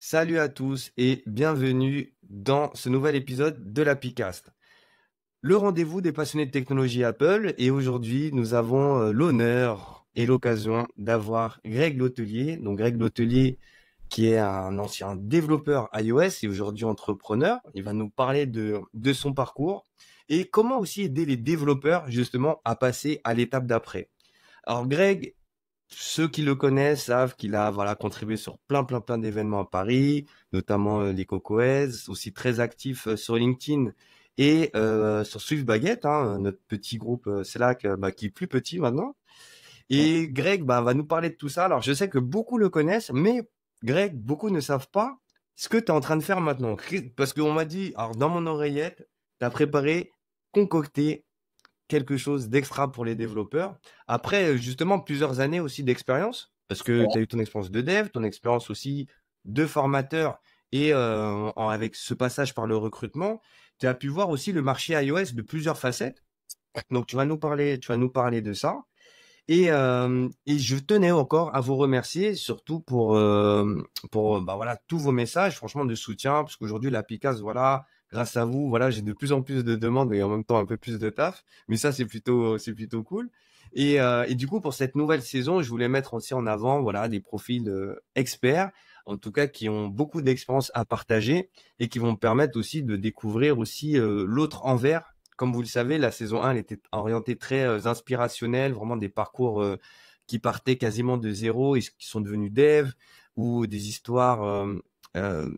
Salut à tous et bienvenue dans ce nouvel épisode de la Picast, le rendez-vous des passionnés de technologie Apple. Et aujourd'hui, nous avons l'honneur et l'occasion d'avoir Greg Lotelier. Donc Greg Lotelier, qui est un ancien développeur iOS et aujourd'hui entrepreneur. Il va nous parler de son parcours et comment aussi aider les développeurs justement à passer à l'étape d'après. Alors Greg, ceux qui le connaissent savent qu'il a voilà contribué sur plein d'événements à Paris, notamment les Cocoez, aussi très actif sur LinkedIn et sur Swift Baguette, hein, notre petit groupe Slack qui est plus petit maintenant. Ouais. Et Greg va nous parler de tout ça. Alors je sais que beaucoup le connaissent, mais Greg, beaucoup ne savent pas ce que tu es en train de faire maintenant. Parce qu'on m'a dit, alors dans mon oreillette, tu as préparé, concocté quelque chose d'extra pour les développeurs. Après, justement, plusieurs années aussi d'expérience, parce que tu as eu ton expérience de dev, ton expérience aussi de formateur, et avec ce passage par le recrutement, tu as pu voir aussi le marché iOS de plusieurs facettes. Donc, tu vas nous parler de ça. Et je tenais encore à vous remercier, surtout pour bah voilà, tous vos messages, franchement, de soutien, parce qu'aujourd'hui, la Picas, voilà, grâce à vous, voilà, j'ai de plus en plus de demandes et en même temps un peu plus de taf. Mais ça, c'est plutôt cool. Et du coup, pour cette nouvelle saison, je voulais mettre aussi en avant, voilà, des profils experts, en tout cas, qui ont beaucoup d'expérience à partager et qui vont me permettre aussi de découvrir aussi l'autre envers. Comme vous le savez, la saison 1, elle était orientée très inspirationnelle, vraiment des parcours qui partaient quasiment de zéro et qui sont devenus dev, ou des histoires euh,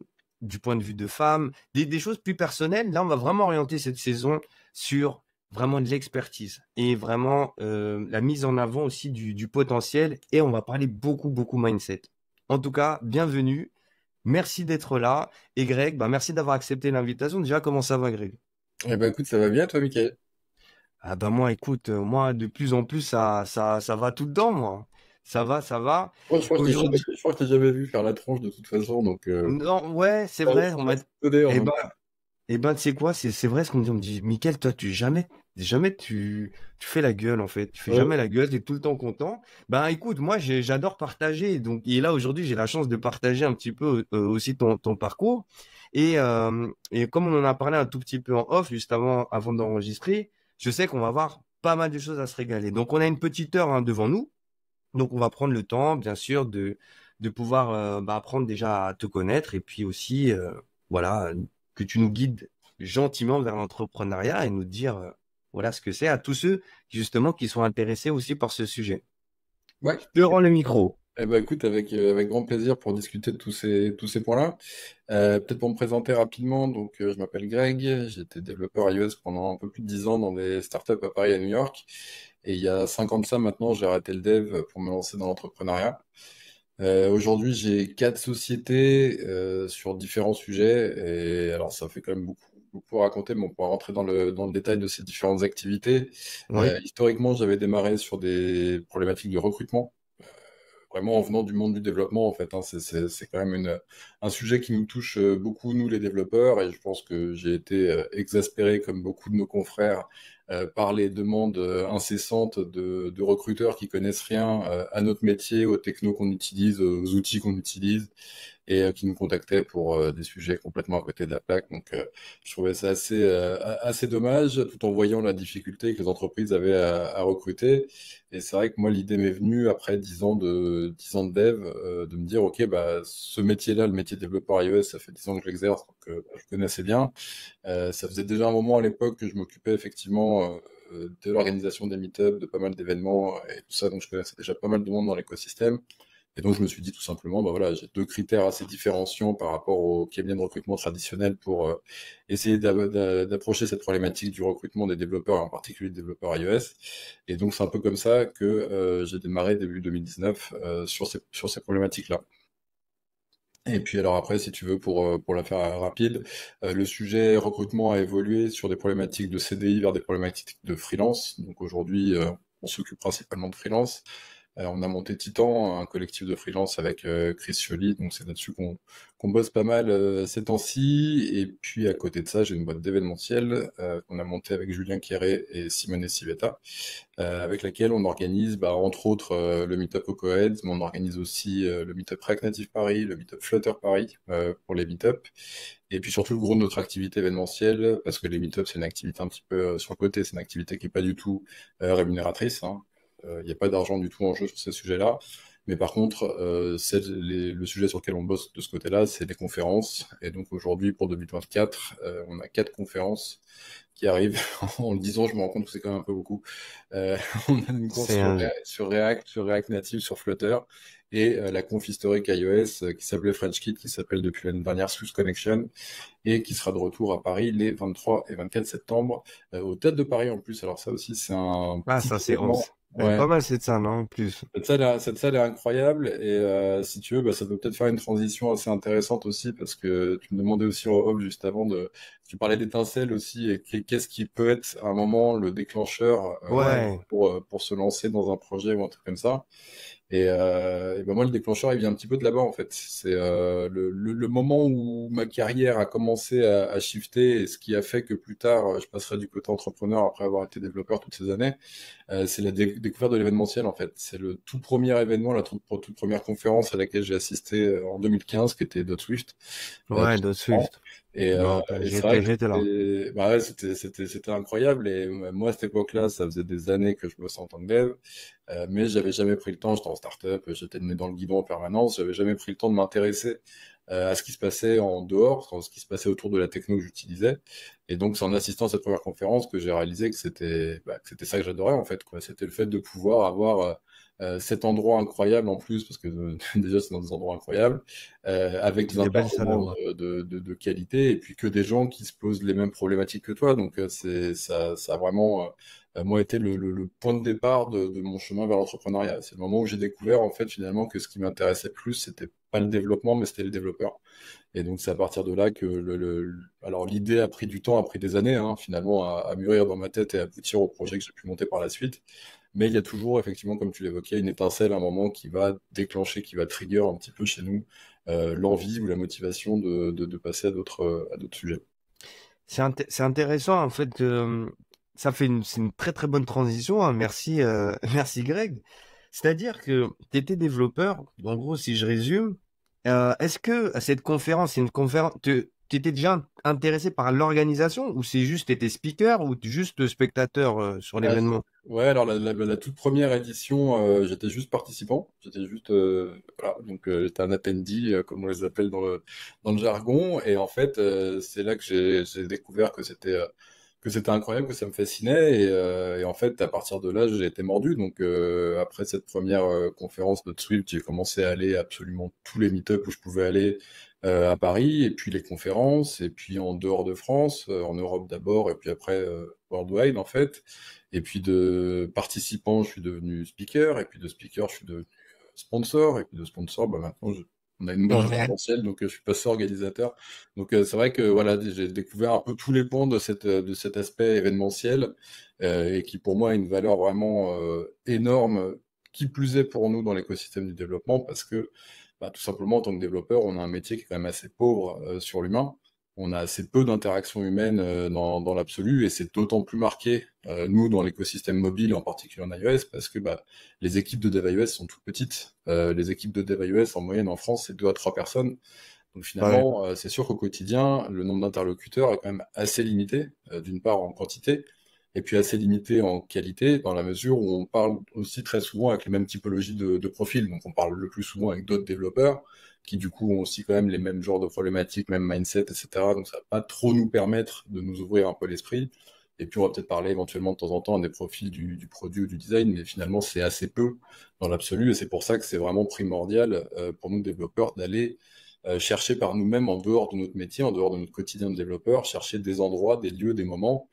du point de vue de femmes, des choses plus personnelles. Là, on va vraiment orienter cette saison sur vraiment de l'expertise et vraiment la mise en avant aussi du potentiel, et on va parler beaucoup mindset. En tout cas, bienvenue, merci d'être là. Et Greg, merci d'avoir accepté l'invitation. Déjà, comment ça va, Greg? Eh ben écoute, ça va bien toi, Mickaël? Ah bah moi, écoute, moi de plus en plus ça va tout dedans, moi. Ça va. Ouais, je crois que Aujourd'hui, je crois que je t'ai jamais vu faire la tronche de toute façon, donc non, ouais, c'est ça vrai. m'a étonné en Eh même ben, temps. tu sais quoi, c'est vrai ce qu'on me dit. On me dit, Mickaël, toi, jamais tu fais la gueule en fait. Tu fais Ouais. jamais la gueule. T'es tout le temps content. Ben écoute, moi j'adore partager. Donc et là aujourd'hui, j'ai la chance de partager un petit peu aussi ton parcours. Et comme on en a parlé un tout petit peu en off juste avant d'enregistrer, je sais qu'on va avoir pas mal de choses à se régaler. Donc on a une petite heure hein, devant nous. Donc on va prendre le temps, bien sûr, de pouvoir apprendre déjà à te connaître, et puis aussi voilà, que tu nous guides gentiment vers l'entrepreneuriat et nous dire voilà ce que c'est à tous ceux justement qui sont intéressés aussi par ce sujet. Ouais. Je te rends le micro. Eh ben écoute, avec grand plaisir pour discuter de tous ces points-là. Peut-être pour me présenter rapidement, donc je m'appelle Greg, j'ai été développeur iOS pendant un peu plus de 10 ans dans des startups à Paris et à New York. Et il y a 5 ans de ça maintenant, j'ai arrêté le dev pour me lancer dans l'entrepreneuriat. Aujourd'hui, j'ai 4 sociétés sur différents sujets, et alors ça fait quand même beaucoup à raconter, mais on pourra rentrer dans le détail de ces différentes activités. Oui. Historiquement, j'avais démarré sur des problématiques de recrutement, vraiment en venant du monde du développement, en fait, hein. C'est quand même un sujet qui nous touche beaucoup, nous les développeurs, et je pense que j'ai été exaspéré, comme beaucoup de nos confrères, par les demandes incessantes de recruteurs qui connaissent rien à notre métier, aux technos qu'on utilise, aux outils qu'on utilise, et qui nous contactaient pour des sujets complètement à côté de la plaque. Donc, je trouvais ça assez dommage, tout en voyant la difficulté que les entreprises avaient à recruter. Et c'est vrai que moi, l'idée m'est venue après 10 ans de dev, de me dire, OK, bah, ce métier-là, le métier de développeur iOS, ça fait 10 ans que je l'exerce, donc je connaissais bien. Ça faisait déjà un moment à l'époque que je m'occupais effectivement de l'organisation des meet-ups, de pas mal d'événements et tout ça, donc je connaissais déjà pas mal de monde dans l'écosystème. Et donc je me suis dit tout simplement, bah voilà, j'ai 2 critères assez différenciants par rapport aux cabinets de recrutement traditionnels pour essayer d'approcher cette problématique du recrutement des développeurs, et en particulier des développeurs iOS. Et donc c'est un peu comme ça que j'ai démarré début 2019 sur ces problématiques-là. Et puis alors après, si tu veux, pour la faire rapide, le sujet recrutement a évolué sur des problématiques de CDI vers des problématiques de freelance. Donc aujourd'hui, on s'occupe principalement de freelance. On a monté Titan, un collectif de freelance avec Chris Chioli, donc c'est là-dessus qu'on bosse pas mal ces temps-ci. Et puis à côté de ça, j'ai une boîte d'événementiel qu'on a montée avec Julien Quéré et Simone Civetta, avec laquelle on organise, entre autres, le Meetup au Coed, mais on organise aussi le Meetup React Native Paris, le Meetup Flutter Paris pour les Meetups. Et puis surtout le gros de notre activité événementielle, parce que les Meetups, c'est une activité un petit peu sur le côté, c'est une activité qui est pas du tout rémunératrice, hein. Il n'y a pas d'argent du tout en jeu sur ces sujets-là. Mais par contre, le sujet sur lequel on bosse de ce côté-là, c'est les conférences. Et donc aujourd'hui, pour 2024, on a 4 conférences qui arrivent. En le disant, je me rends compte que c'est quand même un peu beaucoup. On a une course C'est un... sur React Native, sur Flutter, et la conf historique iOS qui s'appelait French Kit, qui s'appelle depuis l'année dernière Swift Connection, et qui sera de retour à Paris les 23 et 24 septembre, au Théâtre de Paris en plus. Alors ça aussi, c'est un Ah, petit ça, c'est événement. elle est Ouais, pas mal cette salle, hein, en plus. cette salle est incroyable et si tu veux, ça peut peut-être faire une transition assez intéressante aussi parce que tu me demandais aussi en off juste avant tu parlais d'étincelles aussi et qu'est-ce qui peut être à un moment le déclencheur Ouais, pour se lancer dans un projet ou un truc comme ça. Et ben moi, le déclencheur, il vient un petit peu de là-bas, en fait. C'est le moment où ma carrière a commencé à shifter et ce qui a fait que plus tard, je passerai du côté entrepreneur après avoir été développeur toutes ces années. C'est la découverte de l'événementiel, en fait. C'est le tout premier événement, toute première conférence à laquelle j'ai assisté en 2015, qui était .Swift. ouais, Tout de simplement. Swift. Je me rappelle, Et c'est vrai que j'étais là. c'était incroyable. Et moi, à cette époque-là, ça faisait des années que je bossais en tant que dev, mais j'avais jamais pris le temps. J'étais en start-up, j'étais le nez dans le guidon en permanence. J'avais jamais pris le temps de m'intéresser à ce qui se passait en dehors, à ce qui se passait autour de la techno que j'utilisais. Et donc, c'est en assistant à cette première conférence que j'ai réalisé que c'était ça que j'adorais en fait, quoi. C'était le fait de pouvoir avoir cet endroit incroyable en plus, parce que déjà c'est dans des endroits incroyables, avec des C'est des belles salles intervenants là-bas. de qualité, et puis que des gens qui se posent les mêmes problématiques que toi. Donc ça a vraiment moi été le point de départ de mon chemin vers l'entrepreneuriat. C'est le moment où j'ai découvert en fait finalement que ce qui m'intéressait plus, c'était pas le développement, mais c'était le développeur. Et donc c'est à partir de là que alors l'idée a pris du temps, a pris des années hein, finalement à mûrir dans ma tête et à aboutir au projet que j'ai pu monter par la suite. Mais il y a toujours, effectivement, comme tu l'évoquais, une étincelle, un moment qui va déclencher, qui va trigger un petit peu chez nous l'envie ou la motivation de passer à d'autres sujets. C'est intéressant, en fait. Ça fait c'est une très très bonne transition, hein. Merci, merci Greg. C'est-à-dire que tu étais développeur, en gros, si je résume, est-ce que cette conférence, c'est une conférence, tu étais déjà intéressé par l'organisation ou c'est juste, tu étais speaker ou juste spectateur sur Ah, l'événement? ouais, alors la toute première édition, j'étais juste participant, j'étais juste, voilà, donc j'étais un attendee, comme on les appelle dans le jargon, et en fait, c'est là que j'ai découvert que c'était incroyable, que ça me fascinait, et en fait, à partir de là, j'ai été mordu. Donc après cette première conférence de Swift, j'ai commencé à aller à absolument tous les meet-ups où je pouvais aller à Paris, et puis les conférences, et puis en dehors de France, en Europe d'abord, et puis après worldwide en fait. Et puis de participant, je suis devenu speaker, et puis de speaker, je suis devenu sponsor, et puis de sponsor, maintenant, on a une boîte Ouais. d'événementiel, donc je suis passé organisateur. Donc c'est vrai que voilà, j'ai découvert un peu tous les pans de cet aspect événementiel, et qui pour moi a une valeur vraiment énorme, qui plus est pour nous dans l'écosystème du développement, parce que tout simplement en tant que développeur, on a un métier qui est quand même assez pauvre sur l'humain. On a assez peu d'interactions humaines dans l'absolu, et c'est d'autant plus marqué, nous, dans l'écosystème mobile, en particulier en iOS, parce que les équipes de dev iOS sont toutes petites. Les équipes de dev iOS, en moyenne, en France, c'est 2 à 3 personnes. Donc Ouais. finalement, c'est sûr qu'au quotidien, le nombre d'interlocuteurs est quand même assez limité, d'une part en quantité, et puis assez limité en qualité, dans la mesure où on parle aussi très souvent avec les mêmes typologies de profils. Donc on parle le plus souvent avec d'autres développeurs, qui du coup ont aussi quand même les mêmes genres de problématiques, même mindset, etc. Donc ça va pas trop nous permettre de nous ouvrir un peu l'esprit. Et puis on va peut-être parler éventuellement de temps en temps à des profils du produit ou du design, mais finalement c'est assez peu dans l'absolu, et c'est pour ça que c'est vraiment primordial pour nous développeurs d'aller chercher par nous-mêmes en dehors de notre métier, en dehors de notre quotidien de développeur, chercher des endroits, des lieux, des moments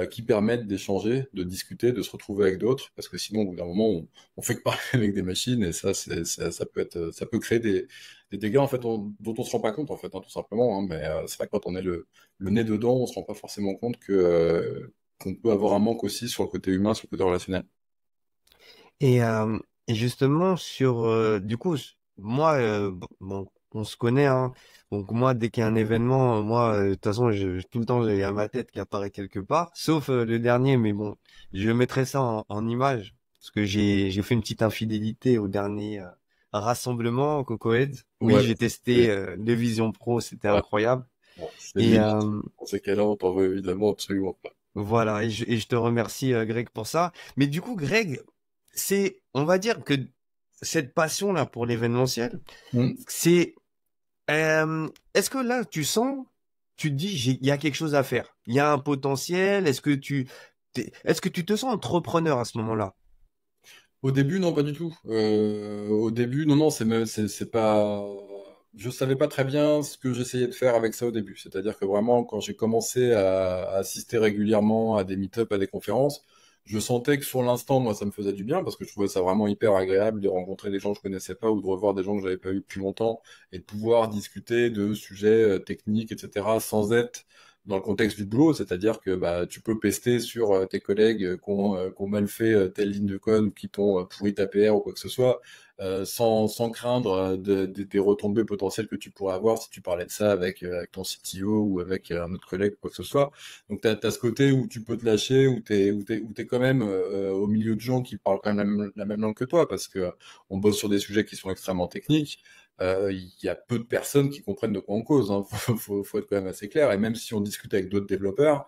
qui permettent d'échanger, de discuter, de se retrouver avec d'autres, parce que sinon, au bout d'un moment, on fait que parler avec des machines, et ça, ça peut créer des dégâts en fait dont on se rend pas compte en fait, hein, tout simplement. Hein, mais c'est vrai que quand on est le nez dedans, on se rend pas forcément compte que qu'on peut avoir un manque aussi sur le côté humain, sur le côté relationnel. Et justement, du coup, moi, bon, on se connaît, hein. Donc moi, dès qu'il y a un événement, moi, de toute façon, tout le temps, il y a ma tête qui apparaît quelque part, sauf le dernier, mais bon, je mettrai ça en image, parce que j'ai fait une petite infidélité au dernier rassemblement au Cocoheads. Oui, Ouais, j'ai testé le Vision Pro, c'était ouais. incroyable. Bon, c'est Et limite. Dans ces cas-là, on t'en veut évidemment absolument pas. voilà, et je te remercie, Greg, pour ça. Mais du coup, Greg, on va dire que cette passion-là pour l'événementiel, Hmm. c'est, est-ce que là, tu te dis, il y a quelque chose à faire, il y a un potentiel, est-ce que tu te sens entrepreneur à ce moment-là? Au début, non, pas du tout. Au début, non, non, c'est pas. Je savais pas très bien ce que j'essayais de faire avec ça au début. C'est-à-dire que vraiment, quand j'ai commencé à assister régulièrement à des meet-up, à des conférences, je sentais que sur l'instant, moi, ça me faisait du bien parce que je trouvais ça vraiment hyper agréable de rencontrer des gens que je connaissais pas ou de revoir des gens que j'avais pas vus depuis longtemps et de pouvoir discuter de sujets techniques, etc., sans être dans le contexte du boulot, c'est-à-dire que bah, tu peux pester sur tes collègues qui ont mal fait telle ligne de code ou qui t'ont pourri ta PR ou quoi que ce soit, sans craindre des retombées potentielles que tu pourrais avoir si tu parlais de ça avec ton CTO ou avec un autre collègue ou quoi que ce soit. Donc tu as ce côté où tu peux te lâcher, où t'es quand même au milieu de gens qui parlent quand même la même langue que toi, parce que on bosse sur des sujets qui sont extrêmement techniques. Il y a peu de personnes qui comprennent de quoi on cause, hein. Faut être quand même assez clair. Et même si on discute avec d'autres développeurs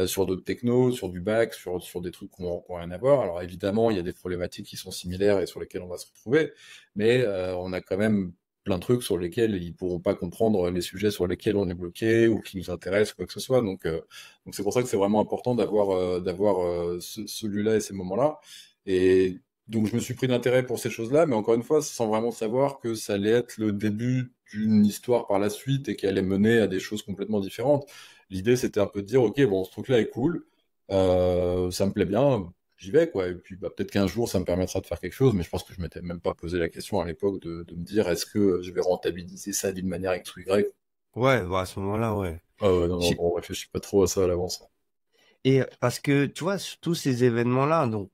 sur d'autres technos, sur du back, sur des trucs qui ont rien à voir, alors évidemment, il y a des problématiques qui sont similaires et sur lesquelles on va se retrouver, mais on a quand même plein de trucs sur lesquels ils pourront pas comprendre les sujets sur lesquels on est bloqué ou qui nous intéressent, quoi que ce soit. Donc c'est pour ça que c'est vraiment important d'avoir celui-là et ces moments-là. Et donc je me suis pris d'intérêt pour ces choses-là, mais encore une fois, sans vraiment savoir que ça allait être le début d'une histoire par la suite et qui allait mener à des choses complètement différentes. L'idée, c'était un peu de dire, ok, bon, ce truc-là est cool, ça me plaît bien, j'y vais, quoi. Et puis bah, peut-être qu'un jour, ça me permettra de faire quelque chose, mais je pense que je m'étais même pas posé la question à l'époque de me dire, est-ce que je vais rentabiliser ça d'une manière X ou Y. Ouais, bah, à ce moment-là, ouais. Ah ouais, non, non, J'ai- on réfléchit pas trop à ça à l'avance. Et parce que, tu vois, sur tous ces événements-là, donc,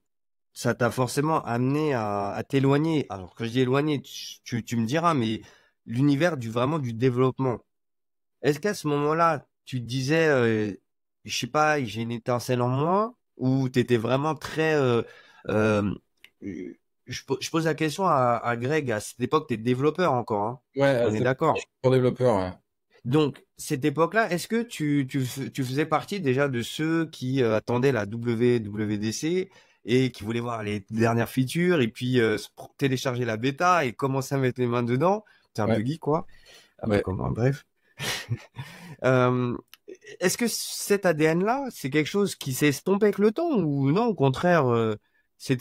ça t'a forcément amené à t'éloigner. Alors, quand je dis éloigner, tu me diras, mais l'univers vraiment du développement. Est-ce qu'à ce moment-là, tu te disais, je sais pas, j'ai une étincelle en moi, ou t'étais vraiment très, euh, je pose la question à Greg, à cette époque, t'es développeur encore, hein. Ouais, On est c'est je d'accord. suis pour développeur, ouais. Donc, cette époque-là, est-ce que tu faisais partie déjà de ceux qui attendaient la WWDC et qui voulaient voir les dernières features et puis télécharger la bêta et commencer à mettre les mains dedans? T'es un Ouais, peu geek, quoi. Un peu ouais. comme moi, bref. Euh, Est-ce que cet ADN-là, c'est quelque chose qui s'est estompé avec le temps ou non, au contraire, ça,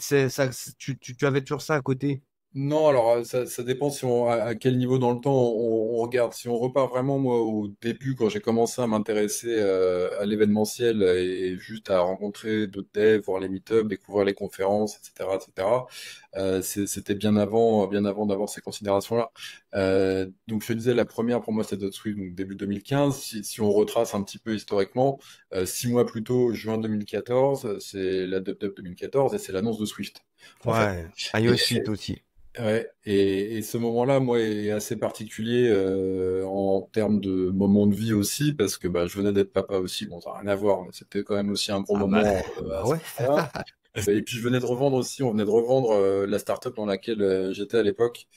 tu avais toujours ça à côté? Non, alors ça dépend à quel niveau dans le temps on regarde. Si on repart vraiment, moi, au début, quand j'ai commencé à m'intéresser à l'événementiel et juste à rencontrer d'autres devs, voir les meet-ups, découvrir les conférences, etc., etc., c'était bien avant d'avoir ces considérations-là. Donc je te disais, la première pour moi, c'était Swift, donc début 2015. Si on retrace un petit peu historiquement, 6 mois plus tôt, juin 2014, c'est la DubDub 2014 et c'est l'annonce de Swift, en fait. Ouais, iOS 8 aussi. Ouais, et ce moment-là, moi, est assez particulier en termes de moment de vie aussi, parce que bah, je venais d'être papa aussi, bon, ça n'a rien à voir, mais c'était quand même aussi un gros Ah bah, moment bah à ce ouais. moment-là. Et puis je venais de revendre aussi, on venait de revendre la startup dans laquelle j'étais à l'époque.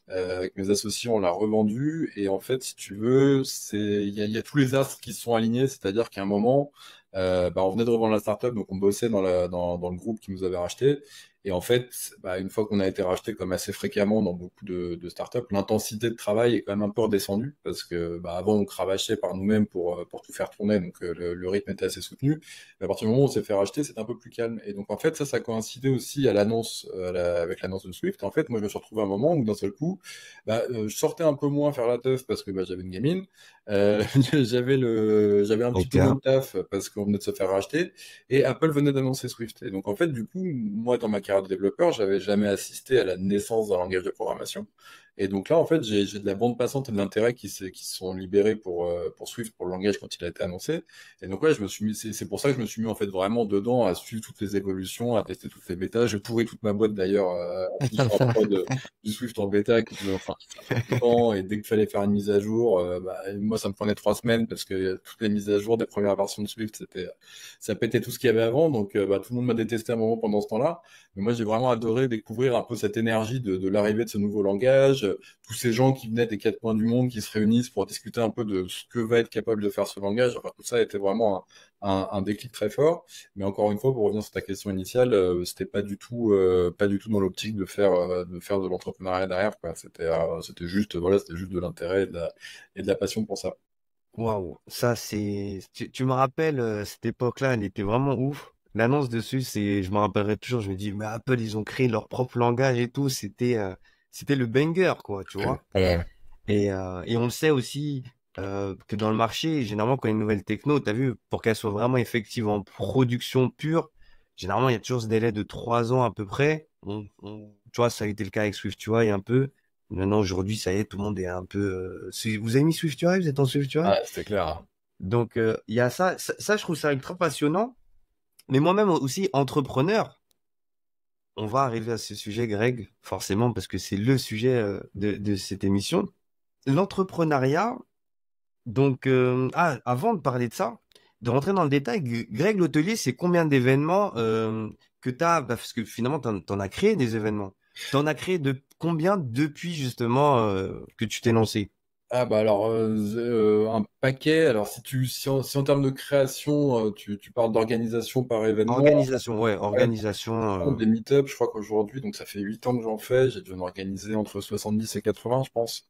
Avec mes associés, on l'a revendu, et en fait, si tu veux, il y a tous les astres qui se sont alignés, c'est-à-dire qu'à un moment, bah, on venait de revendre la startup, donc on bossait dans le groupe qui nous avait racheté. Et en fait, bah, une fois qu'on a été racheté comme assez fréquemment dans beaucoup de startups, l'intensité de travail est quand même un peu redescendue parce que bah, avant on cravachait par nous-mêmes pour tout faire tourner, donc le rythme était assez soutenu. Mais à partir du moment où on s'est fait racheter, c'est un peu plus calme. Et donc en fait, ça coïncidait aussi à l'annonce, avec l'annonce de Swift. En fait, moi je me suis retrouvé à un moment où d'un seul coup, bah, je sortais un peu moins faire la teuf parce que bah, j'avais une gamine, j'avais un petit peu moins Ok. de taf parce qu'on venait de se faire racheter. Et Apple venait d'annoncer Swift. Et donc, en fait, du coup, moi, dans ma carrière de développeur, j'avais jamais assisté à la naissance d'un langage de programmation. Et donc là, en fait, j'ai de la bande passante et de l'intérêt qui se sont libérés pour Swift, pour le langage quand il a été annoncé. Et donc ouais, je me suis mis, c'est pour ça que je me suis mis en fait vraiment dedans à suivre toutes les évolutions, à tester toutes les bêtas. J'ai pourri toute ma boîte d'ailleurs, en plus en prod du Swift en bêta, enfin, ça prend du temps. Et dès qu'il fallait faire une mise à jour, bah, moi ça me prenait 3 semaines parce que toutes les mises à jour des premières versions de Swift, ça pétait tout ce qu'il y avait avant. Donc bah, tout le monde m'a détesté à un moment pendant ce temps-là. Mais moi j'ai vraiment adoré découvrir un peu cette énergie de l'arrivée de ce nouveau langage, tous ces gens qui venaient des quatre coins du monde, qui se réunissent pour discuter un peu de ce que va être capable de faire ce langage. Enfin, tout ça était vraiment un déclic très fort. Mais encore une fois, pour revenir sur ta question initiale, c'était pas du tout dans l'optique de faire de l'entrepreneuriat derrière, quoi. C'était juste, voilà, c'était juste de l'intérêt et de la passion pour ça. Waouh, ça tu me rappelles cette époque-là, elle était vraiment ouf. L'annonce dessus, je me rappellerai toujours. Je me dis, mais Apple, ils ont créé leur propre langage et tout. C'était le banger, quoi, tu vois. Ouais. Et on le sait aussi que dans le marché, généralement, quand il y a une nouvelle techno, t'as vu, pour qu'elle soit vraiment effective en production pure, généralement, il y a toujours ce délai de 3 ans à peu près. Tu vois, ça a été le cas avec Swift UI un peu. Maintenant, aujourd'hui, ça y est, tout le monde est un peu. Vous avez mis Swift UI? Vous êtes en Swift UI? Ah, c'était clair, hein. Donc, il y a ça, je trouve ça ultra passionnant. Mais moi-même aussi, entrepreneur, on va arriver à ce sujet, Greg, forcément, parce que c'est le sujet de cette émission. L'entrepreneuriat, donc, avant de parler de ça, de rentrer dans le détail, Greg, l'hôtelier, c'est combien d'événements que tu as, parce que finalement, t'en as créé des événements. T'en as créé de combien depuis justement que tu t'es lancé? Ah bah alors un paquet. Alors si en termes de création, tu parles d'organisation par événement. Organisation, ouais, Ouais, organisation, des meet-up, je crois qu'aujourd'hui, donc ça fait 8 ans que j'en fais, j'ai dû en organiser entre 70 et 80, je pense.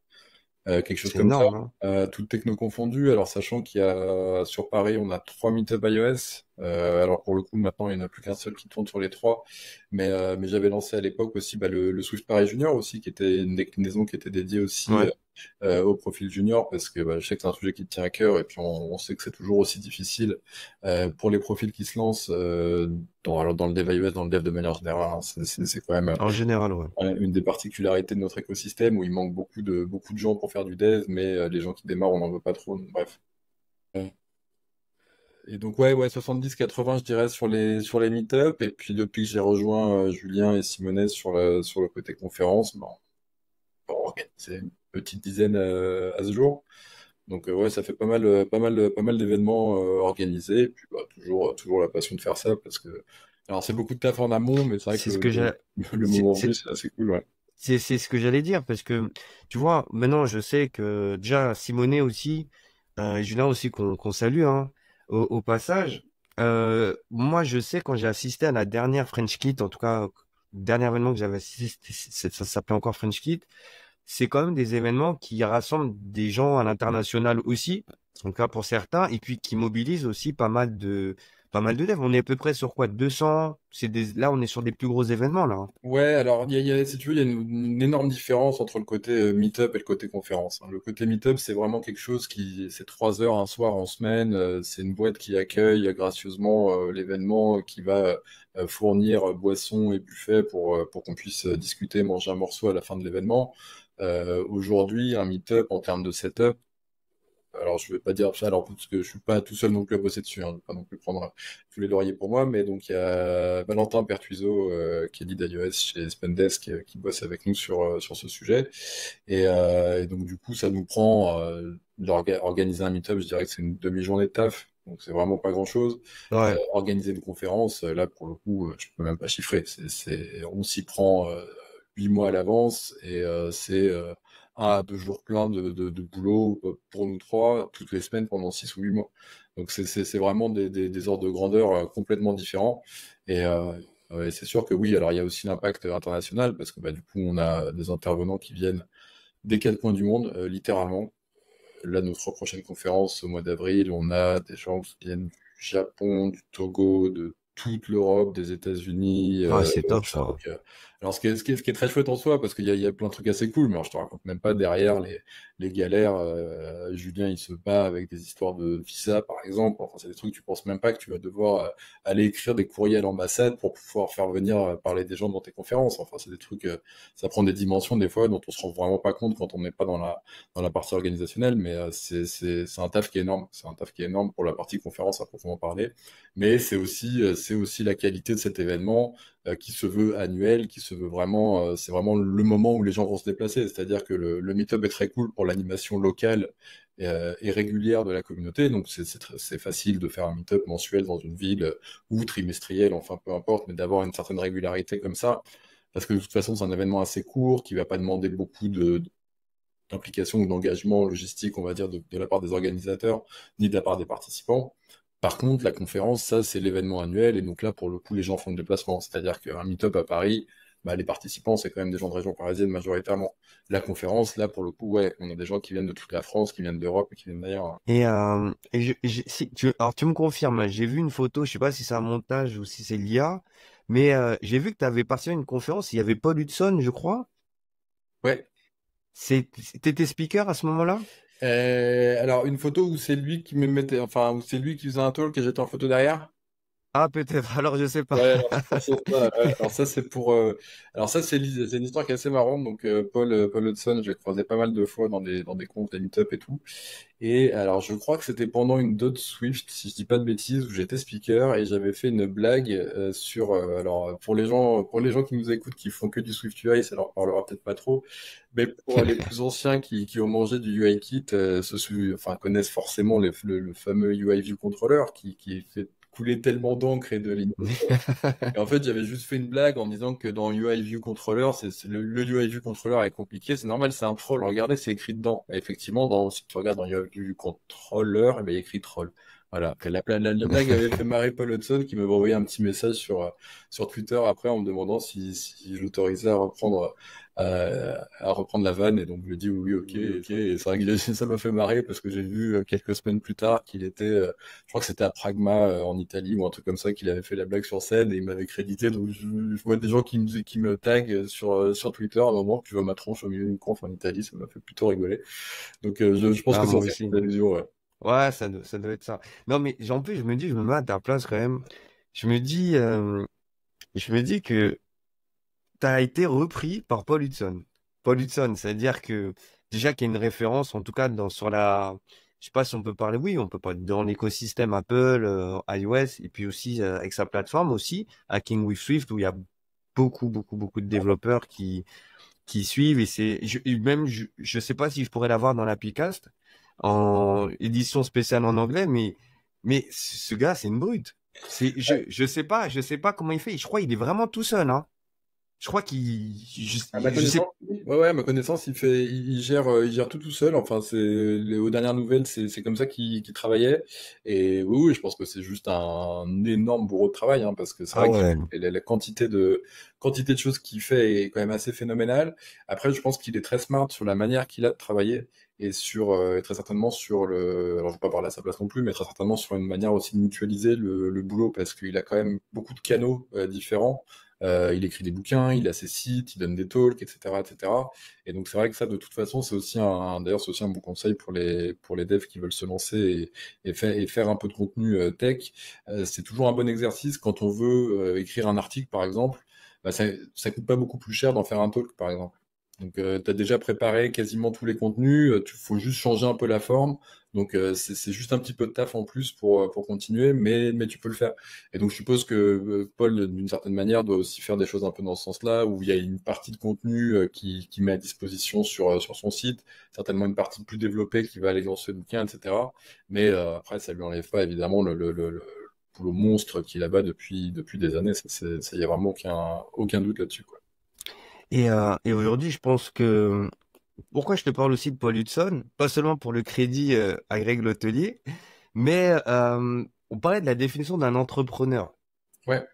Quelque chose c'est comme ça, énorme, hein. toutes techno confondues. Alors sachant qu'il y a sur Paris, on a 3 meet-up iOS. Alors pour le coup, maintenant il n'y en a plus qu'un seul qui tourne sur les trois. Mais j'avais lancé à l'époque aussi bah, le Swift Paris Junior aussi, qui était une déclinaison qui était dédiée aussi Ouais. au profil junior, parce que bah, je sais que c'est un sujet qui te tient à cœur, et puis on sait que c'est toujours aussi difficile pour les profils qui se lancent alors dans le dev iOS, dans le dev de manière générale, hein. C'est quand même En général, ouais. une des particularités de notre écosystème où il manque beaucoup de gens pour faire du dev, mais les gens qui démarrent, on n'en veut pas trop. Donc, bref. Euh, Et donc, ouais, 70-80, je dirais, sur les meet-up. Et puis, depuis que j'ai rejoint Julien et Simonet sur le côté conférence, bon, on organise une petite dizaine à ce jour. Donc, ouais, ça fait pas mal d'événements organisés. Et puis, bah, toujours la passion de faire ça parce que, alors, c'est beaucoup de taf en amont, mais c'est vrai que C'est ce que j'ai, le c'est, moment venu, c'est, c'est assez cool, ouais. c'est ce que j'allais dire parce que, tu vois, maintenant, je sais que déjà, Simonet aussi, et Julien aussi, qu'on salue, hein, au passage, moi, je sais quand j'ai assisté à la dernière French Kit, en tout cas, dernier événement que j'avais assisté, ça s'appelait encore French Kit, c'est quand même des événements qui rassemblent des gens à l'international aussi, en tout cas pour certains, et puis qui mobilisent aussi pas mal de devs. On est à peu près sur quoi? 200? Là, on est sur des plus gros événements, là, hein. Ouais, alors si tu veux, il y a une énorme différence entre le côté meet-up et le côté conférence, hein. Le côté meet-up, c'est vraiment quelque chose c'est 3 heures un soir en semaine. C'est une boîte qui accueille gracieusement l'événement, qui va fournir boissons et buffets pour qu'on puisse discuter, manger un morceau à la fin de l'événement. Aujourd'hui, un meet-up en termes de setup, alors, je vais pas dire ça, alors, parce que je suis pas tout seul non plus à bosser dessus, hein, je vais pas non plus prendre tous les lauriers pour moi, mais donc il y a Valentin Pertuiseau, qui est lead iOS chez Spendesk, qui bosse avec nous sur ce sujet. Et donc, du coup, ça nous prend, organiser un meet-up, je dirais que c'est une demi-journée de taf, donc c'est vraiment pas grand-chose. Ouais. Organiser une conférence, là, pour le coup, je peux même pas chiffrer. On s'y prend 8 mois à l'avance, et c'est 1 à 2 jours pleins de boulot pour nous trois, toutes les semaines pendant 6 ou 8 mois. Donc c'est vraiment des ordres de grandeur complètement différents. Et c'est sûr que oui, alors il y a aussi l'impact international, parce que bah, du coup, on a des intervenants qui viennent des quatre coins du monde, littéralement. Là, notre prochaine conférence au mois d'avril, on a des gens qui viennent du Japon, du Togo, de toute l'Europe, des États-Unis. Ouais, c'est top, ça. Donc, Alors, ce qui est très chouette en soi, parce qu'il y a plein de trucs assez cool, mais alors, je te raconte même pas derrière les galères. Julien, il se bat avec des histoires de visa, par exemple. Enfin, c'est des trucs que tu penses même pas que tu vas devoir aller écrire des courriers à l'ambassade pour pouvoir faire venir parler des gens dans tes conférences. Enfin, c'est des trucs, ça prend des dimensions des fois dont on se rend vraiment pas compte quand on n'est pas dans la partie organisationnelle, mais c'est un taf qui est énorme. C'est un taf qui est énorme pour la partie conférence à proprement parler. Mais c'est aussi la qualité de cet événement qui se veut annuel, qui se veut vraiment, c'est vraiment le moment où les gens vont se déplacer. C'est-à-dire que le meet-up est très cool pour l'animation locale et régulière de la communauté. Donc c'est facile de faire un meet-up mensuel dans une ville ou trimestriel, enfin peu importe, mais d'avoir une certaine régularité comme ça. Parce que de toute façon, c'est un événement assez court qui va pas demander beaucoup d'implication ou d'engagement logistique, on va dire, de la part des organisateurs, ni de la part des participants. Par contre, la conférence, ça, c'est l'événement annuel, et donc là, pour le coup, les gens font le déplacement. C'est-à-dire qu'un meet-up à Paris, bah, les participants, c'est quand même des gens de région parisienne majoritairement. La conférence, là, pour le coup, ouais, on a des gens qui viennent de toute la France, qui viennent d'Europe et qui viennent d'ailleurs. Si alors tu me confirmes, hein, j'ai vu une photo, je sais pas si c'est un montage ou si c'est l'IA, mais j'ai vu que tu avais participé à une conférence, il y avait Paul Hudson, je crois. Ouais. T'étais speaker à ce moment-là? Alors, une photo où c'est lui qui me mettait, enfin, où c'est lui qui faisait un talk et j'étais en photo derrière. Ah, peut-être, alors je sais pas. Ouais, alors c'est pas sur ça. Ouais. Alors ça c'est pour. Alors ça c'est une histoire qui est assez marrante. Donc Paul Hudson, je l'ai croisé pas mal de fois dans des comptes, des meet-up et tout. Et alors je crois que c'était pendant une Dot Swift, si je dis pas de bêtises, où j'étais speaker et j'avais fait une blague sur. Alors pour les gens qui nous écoutent, qui font que du Swift UI, ça leur parlera peut-être pas trop. Mais pour les plus anciens qui ont mangé du UI Kit, enfin connaissent forcément le fameux UI View Controller qui fait couler tellement d'encre et de lignes. Et en fait, j'avais juste fait une blague en disant que dans UI View Controller, le UI View Controller est compliqué, c'est normal, c'est un troll. Regardez, c'est écrit dedans. Et effectivement, si tu regardes dans UI View Controller, eh ben, il y a écrit troll. Voilà. La blague avait fait marrer Paul Hudson qui m'avait envoyé un petit message sur Twitter après en me demandant si je l'autorisais à reprendre la vanne. Et donc, je lui ai dit oui, ok, ok. Et c'est vrai que ça m'a fait marrer parce que j'ai vu quelques semaines plus tard qu'il était, je crois que c'était à Pragma en Italie ou un truc comme ça qu'il avait fait la blague sur scène et il m'avait crédité. Donc je vois des gens qui me taguent sur Twitter à un moment que tu vois ma tronche au milieu d'une conf en Italie, ça m'a fait plutôt rigoler. Donc je pense Ah, que ça moi c'est aussi. une allusion, ouais. Ouais, ça doit être ça. Non, mais en plus, je me dis, je me mets à ta place quand même. Je me dis, euh, je me dis que tu as été repris par Paul Hudson. Paul Hudson, c'est-à-dire que déjà qu'il y a une référence, en tout cas sur la, je sais pas si on peut parler, oui, on peut parler dans l'écosystème Apple, iOS, et puis aussi avec sa plateforme aussi, Hacking with Swift, où il y a beaucoup, beaucoup, beaucoup de développeurs qui suivent, et je sais pas si je pourrais l'avoir dans l'applicast en édition spéciale en anglais, mais ce gars, c'est une brute. Je sais pas comment il fait. Je crois qu'il est vraiment tout seul, hein. Je crois À ma je sais. connaissance, oui. Ouais, ouais, à ma connaissance, il gère tout seul. Enfin, aux dernières nouvelles, c'est comme ça qu'il travaillait. Et oui, oui, je pense que c'est juste un énorme bourreau de travail, hein, parce que c'est Ah vrai que ouais. la quantité de choses qu'il fait est quand même assez phénoménale. Après, je pense qu'il est très smart sur la manière qu'il a de travailler et très certainement sur alors je vais pas parler à sa place non plus, mais très certainement sur une manière aussi de mutualiser le boulot, parce qu'il a quand même beaucoup de canaux différents. Il écrit des bouquins, il a ses sites, il donne des talks, etc., etc. Et cetera. Et donc c'est vrai que ça, de toute façon, d'ailleurs, c'est aussi un bon conseil pour les devs qui veulent se lancer et faire un peu de contenu tech. C'est toujours un bon exercice quand on veut écrire un article, par exemple. Bah, ça coûte pas beaucoup plus cher d'en faire un talk, par exemple. Donc, tu as déjà préparé quasiment tous les contenus, il faut juste changer un peu la forme. Donc, c'est juste un petit peu de taf en plus pour continuer, mais tu peux le faire. Et donc, je suppose que Paul, d'une certaine manière, doit aussi faire des choses un peu dans ce sens-là, où il y a une partie de contenu qui met à disposition sur son site, certainement une partie plus développée qui va aller dans ce bouquin, etc. Mais après, ça lui enlève pas évidemment le boulot monstre qu'il a bas depuis des années. Ça y a vraiment aucun doute là-dessus, quoi. Et aujourd'hui, je pense que pourquoi je te parle aussi de Paul Hudson, pas seulement pour le crédit à Greg Letellier, mais on parlait de la définition d'un entrepreneur. Ouais.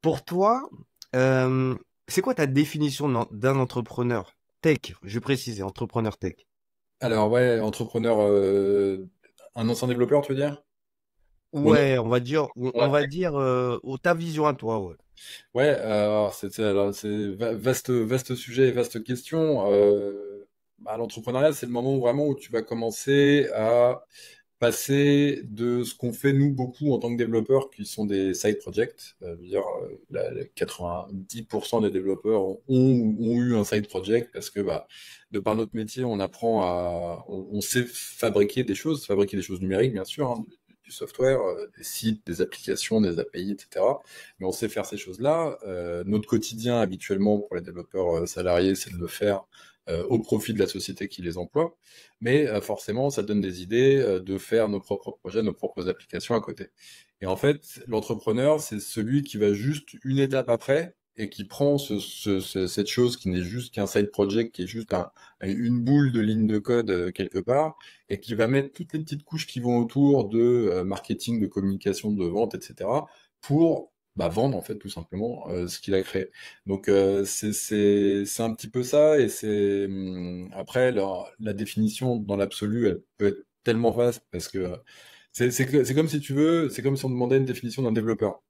Pour toi, euh, c'est quoi ta définition d'un entrepreneur tech? Je vais préciser, entrepreneur tech. Alors, ouais, entrepreneur, un ancien développeur, tu veux dire? Ou un Ouais, on va dire, entrepreneur tech? ta vision à toi, ouais. Ouais, alors c'est vaste sujet, vaste question. L'entrepreneuriat, c'est le moment où vraiment où tu vas commencer à passer de ce qu'on fait nous beaucoup en tant que développeurs, qui sont des side projects. Je veux dire, 90% des développeurs ont eu un side project parce que de par notre métier, on sait fabriquer des choses numériques, bien sûr, hein, du software, des sites, des applications, des API, etc. Mais on sait faire ces choses-là. Notre quotidien habituellement pour les développeurs salariés, c'est de le faire au profit de la société qui les emploie. Mais forcément, ça donne des idées de faire nos propres projets, nos propres applications à côté. Et en fait, l'entrepreneur, c'est celui qui va juste une étape après et qui prend cette chose qui n'est juste qu'un side project, qui est juste une boule de ligne de code quelque part, et qui va mettre toutes les petites couches qui vont autour de marketing, de communication, de vente, etc., pour vendre en fait tout simplement ce qu'il a créé. Donc c'est un petit peu ça et après la définition dans l'absolu elle peut être tellement vaste parce que c'est comme si tu veux c'est comme si on demandait une définition d'un développeur.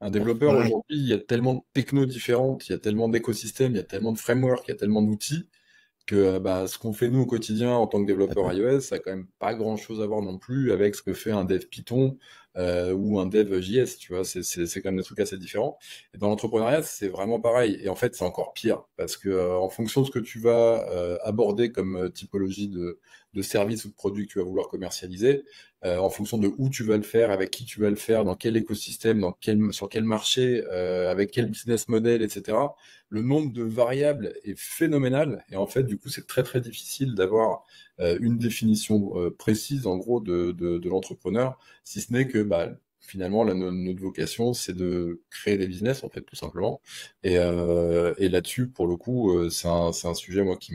Un développeur Ouais. aujourd'hui il y a tellement de technos différentes, il y a tellement d'écosystèmes, il y a tellement de frameworks, il y a tellement d'outils que ce qu'on fait nous au quotidien en tant que développeur iOS, ça a quand même pas grand-chose à voir non plus avec ce que fait un dev Python ou un dev JS, tu vois, c'est quand même des trucs assez différents. Et dans l'entrepreneuriat, c'est vraiment pareil. Et en fait, c'est encore pire parce que en fonction de ce que tu vas aborder comme typologie de service ou de produit que tu vas vouloir commercialiser, en fonction de où tu vas le faire, avec qui tu vas le faire, dans quel écosystème, sur quel marché, avec quel business model, etc. Le nombre de variables est phénoménal et en fait, du coup, c'est très très difficile d'avoir une définition précise, en gros, de l'entrepreneur, si ce n'est que finalement, notre vocation, c'est de créer des business, en fait, tout simplement. Et là-dessus, pour le coup, c'est un sujet, moi, qui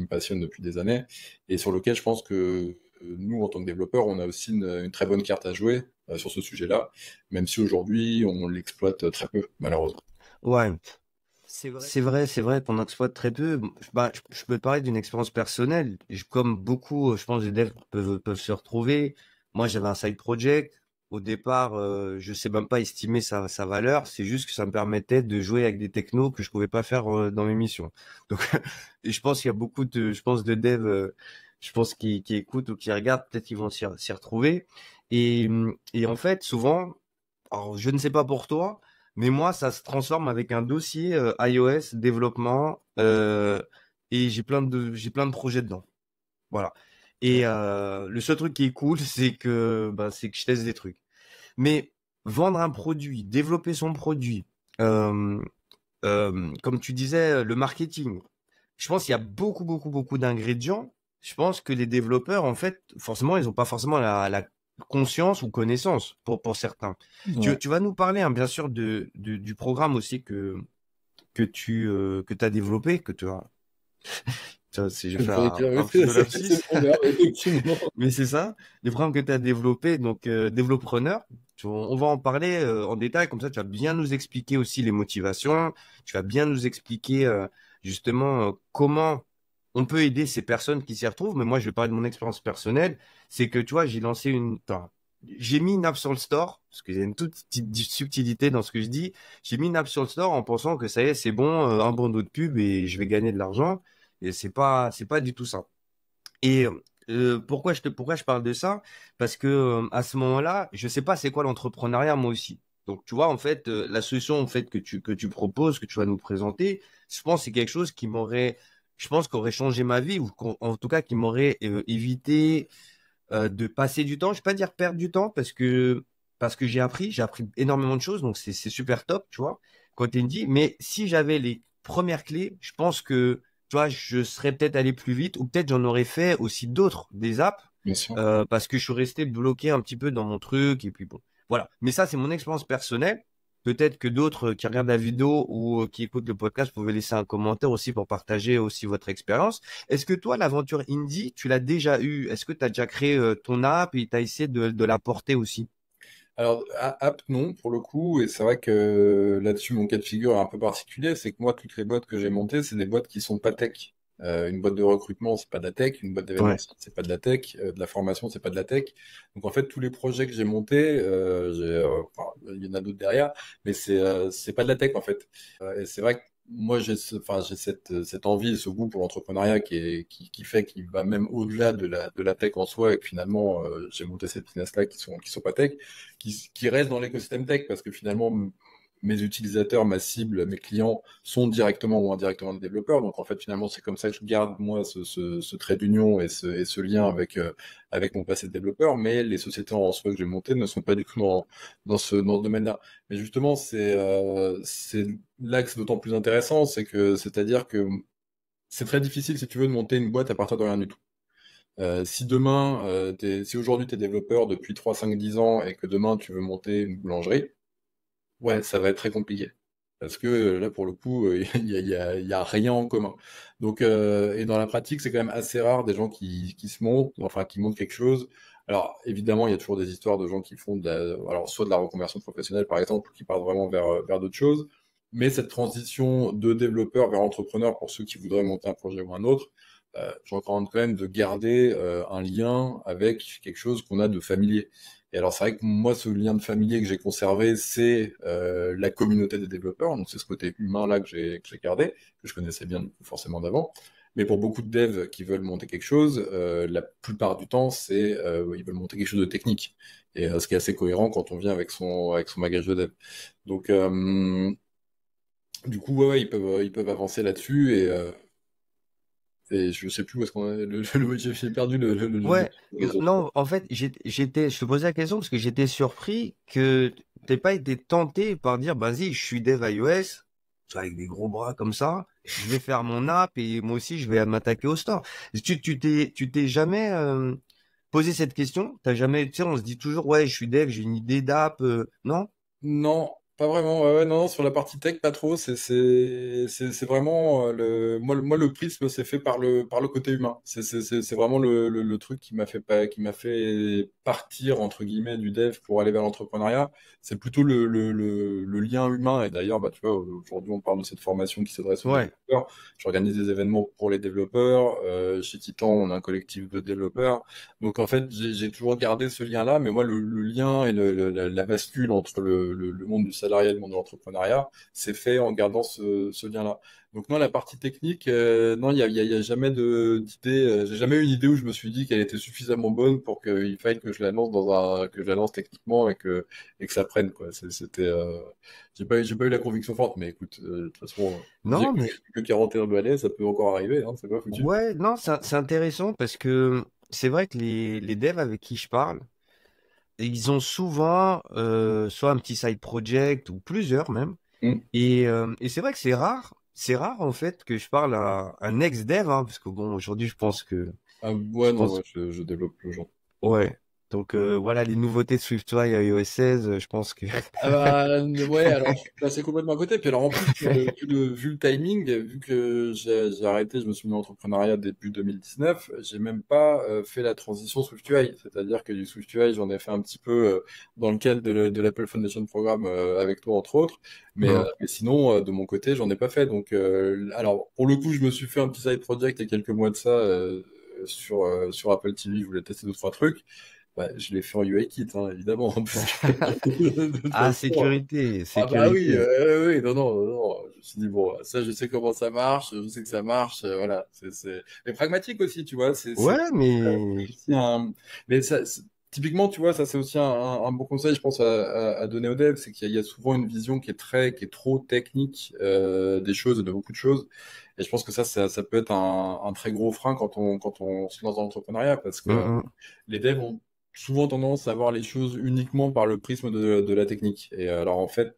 me passionne depuis des années et sur lequel je pense que nous, en tant que développeurs, on a aussi une très bonne carte à jouer sur ce sujet-là, même si aujourd'hui, on l'exploite très peu, malheureusement. Ouais. C'est vrai qu'on exploite très peu. Je peux te parler d'une expérience personnelle. Comme beaucoup, je pense, les devs peuvent se retrouver. Moi, j'avais un side project. Au départ, je sais même pas estimer sa valeur. C'est juste que ça me permettait de jouer avec des technos que je pouvais pas faire dans mes missions. Donc, et je pense qu'il y a beaucoup de devs, je pense, qui écoutent ou qui regardent, peut-être qu'ils vont s'y retrouver. Et en fait, souvent, alors, je ne sais pas pour toi, mais moi, ça se transforme avec un dossier iOS développement et j'ai plein de projets dedans. Voilà. Et le seul truc qui est cool, c'est que je teste des trucs. Mais vendre un produit, développer son produit, euh, comme tu disais, le marketing. Je pense qu'il y a beaucoup d'ingrédients. Je pense que les développeurs, en fait, forcément, ils n'ont pas forcément la conscience ou connaissance pour certains. Ouais. Tu vas nous parler, hein, bien sûr, du programme aussi que tu as développé, que tu as. Tiens, si je Je fais vais dire, oui, un petit c'est lapsus, mon verbe, effectivement. mais c'est ça, les programmes que tu as développés, donc développreneur. On va en parler en détail, comme ça tu vas bien nous expliquer aussi les motivations, tu vas bien nous expliquer justement comment on peut aider ces personnes qui s'y retrouvent. Mais moi, je vais parler de mon expérience personnelle, c'est que tu vois, j'ai mis une app sur le store, parce qu'il y a une toute petite subtilité dans ce que je dis. J'ai mis une app sur le store en pensant que ça y est, c'est bon, un bandeau de pub et je vais gagner de l'argent. Et c'est pas du tout ça. Et pourquoi je parle de ça? Parce que à ce moment-là, je sais pas c'est quoi l'entrepreneuriat moi aussi. Donc tu vois en fait la solution en fait que tu proposes, que tu vas nous présenter, je pense que c'est quelque chose je pense qu'aurait changé ma vie ou en tout cas qui m'aurait évité de passer du temps. Je vais pas dire perdre du temps parce que j'ai appris énormément de choses donc c'est super top, tu vois. Quand tu me dis, mais si j'avais les premières clés, je pense que tu vois, je serais peut-être allé plus vite ou peut-être j'en aurais fait aussi d'autres des apps Bien sûr. parce que je suis resté bloqué un petit peu dans mon truc et puis bon, voilà. Mais ça c'est mon expérience personnelle. Peut-être que d'autres qui regardent la vidéo ou qui écoutent le podcast pouvaient laisser un commentaire aussi pour partager aussi votre expérience. Est-ce que toi, l'aventure indie, tu l'as déjà eu? Est-ce que tu as déjà créé ton app et tu as essayé de la porter aussi? Alors, app, non, pour le coup, et c'est vrai que là-dessus, mon cas de figure est un peu particulier, c'est que moi, toutes les boîtes que j'ai montées, c'est des boîtes qui sont pas tech. Une boîte de recrutement, c'est pas de la tech. Une boîte d'événements, Ouais. c'est pas de la tech. De la formation, c'est pas de la tech. Donc en fait, tous les projets que j'ai montés, enfin, il y en a d'autres derrière, mais c'est pas de la tech en fait. Et c'est vrai que moi, enfin, j'ai cette envie et ce goût pour l'entrepreneuriat qui fait qu'il va même au-delà de la tech en soi et que finalement, j'ai monté ces business-là qui sont pas tech, qui restent dans l'écosystème tech parce que finalement, mes utilisateurs, ma cible, mes clients sont directement ou indirectement des développeurs. Donc en fait, finalement, c'est comme ça que je garde moi ce trait d'union et ce lien avec mon passé de développeur. Mais les sociétés en soi que j'ai montées ne sont pas du tout dans ce domaine-là. Mais justement, c'est là que c'est d'autant plus intéressant, c'est-à-dire que c'est très difficile, si tu veux, de monter une boîte à partir de rien du tout. Si demain, si aujourd'hui tu es développeur depuis 3, 5, 10 ans et que demain tu veux monter une boulangerie, ouais, ça va être très compliqué. Parce que là, pour le coup, il y a rien en commun. Donc, et dans la pratique, c'est quand même assez rare des gens qui se montent, enfin, qui montent quelque chose. Alors, évidemment, il y a toujours des histoires de gens qui font alors, soit de la reconversion professionnelle, par exemple, ou qui partent vraiment vers d'autres choses. Mais cette transition de développeur vers entrepreneur, pour ceux qui voudraient monter un projet ou un autre, je recommande quand même de garder un lien avec quelque chose qu'on a de familier. Et alors, c'est vrai que moi, ce lien de familier que j'ai conservé, c'est la communauté des développeurs. Donc, c'est ce côté humain-là que j'ai gardé, que je connaissais bien forcément d'avant. Mais pour beaucoup de devs qui veulent monter quelque chose, la plupart du temps, ils veulent monter quelque chose de technique. Et ce qui est assez cohérent quand on vient avec son bagage de dev. Donc, du coup, ouais, ils peuvent avancer là-dessus. Et je sais plus où est-ce qu'on est. J'ai perdu Ouais, le réseau. non, en fait, je te posais la question parce que j'étais surpris que t'aies pas été tenté par dire, vas-y, je suis dev iOS, avec des gros bras comme ça, je vais faire mon app et moi aussi je vais m'attaquer au store. Tu t'es jamais posé cette question? T'as jamais, tu sais, on se dit toujours, ouais, je suis dev, j'ai une idée d'app, non? Non, pas vraiment. Ouais, ouais, non, non, sur la partie tech, pas trop. C'est vraiment moi le prisme c'est fait par le côté humain. C'est vraiment le truc qui m'a fait partir entre guillemets du dev pour aller vers l'entrepreneuriat. C'est plutôt le lien humain. Et d'ailleurs, bah tu vois, aujourd'hui on parle de cette formation qui s'adresse aux Ouais. développeurs. J'organise des événements pour les développeurs. Chez Titan, on a un collectif de développeurs. Donc en fait, j'ai toujours gardé ce lien-là, mais moi, le lien et la bascule entre le monde du salariat et le monde de l'entrepreneuriat, c'est fait en gardant ce lien-là. Donc non, la partie technique, non, il y a jamais d'idée. J'ai jamais eu une idée où je me suis dit qu'elle était suffisamment bonne pour qu'il faille que je la lance que je la lance techniquement et que ça prenne quoi. J'ai pas eu la conviction forte, mais écoute, de toute façon, dire Non, mais que 41 balais, ça peut encore arriver, hein, c'est pas foutu. ouais, non, c'est intéressant parce que c'est vrai que les devs avec qui je parle, ils ont souvent soit un petit side project ou plusieurs même. Mm. Et c'est vrai que c'est rare. C'est rare en fait que je parle à un ex-dev, hein, parce que bon, aujourd'hui, Ah je ouais, non, pense, ouais, je développe le genre. ouais. Donc voilà, les nouveautés de SwiftUI à iOS 16, je pense que. Ah bah, ouais, alors je suis passé complètement à côté. Puis alors en plus, vu le timing, vu que j'ai arrêté, je me suis mis en entrepreneuriat début 2019, j'ai même pas fait la transition SwiftUI. C'est-à-dire que du SwiftUI, j'en ai fait un petit peu dans le cadre de l'Apple Foundation Programme avec toi, entre autres. Hmm. Mais sinon, de mon côté, j'en ai pas fait. Donc, alors, pour le coup, je me suis fait un petit side project il y a quelques mois de ça sur Apple TV. Je voulais tester deux, trois trucs. Bah, je l'ai fait en UI Kit, hein, évidemment, parce que de toute Ah, façon, sécurité, ah bah oui, sécurité. oui, non, non, non, non. Je me suis dit, bon, ça, je sais comment ça marche, je sais que ça marche, voilà. Mais pragmatique aussi, tu vois, Ouais, mais aussi Mais typiquement, tu vois, ça, c'est aussi un bon conseil, je pense, à donner aux devs, c'est qu'il y a souvent une vision qui est trop technique des choses, et de beaucoup de choses. Et je pense que ça peut être un très gros frein quand on se lance dans l'entrepreneuriat, parce que hmm, hmm. les devs ont souvent tendance à voir les choses uniquement par le prisme de la technique. Et alors en fait,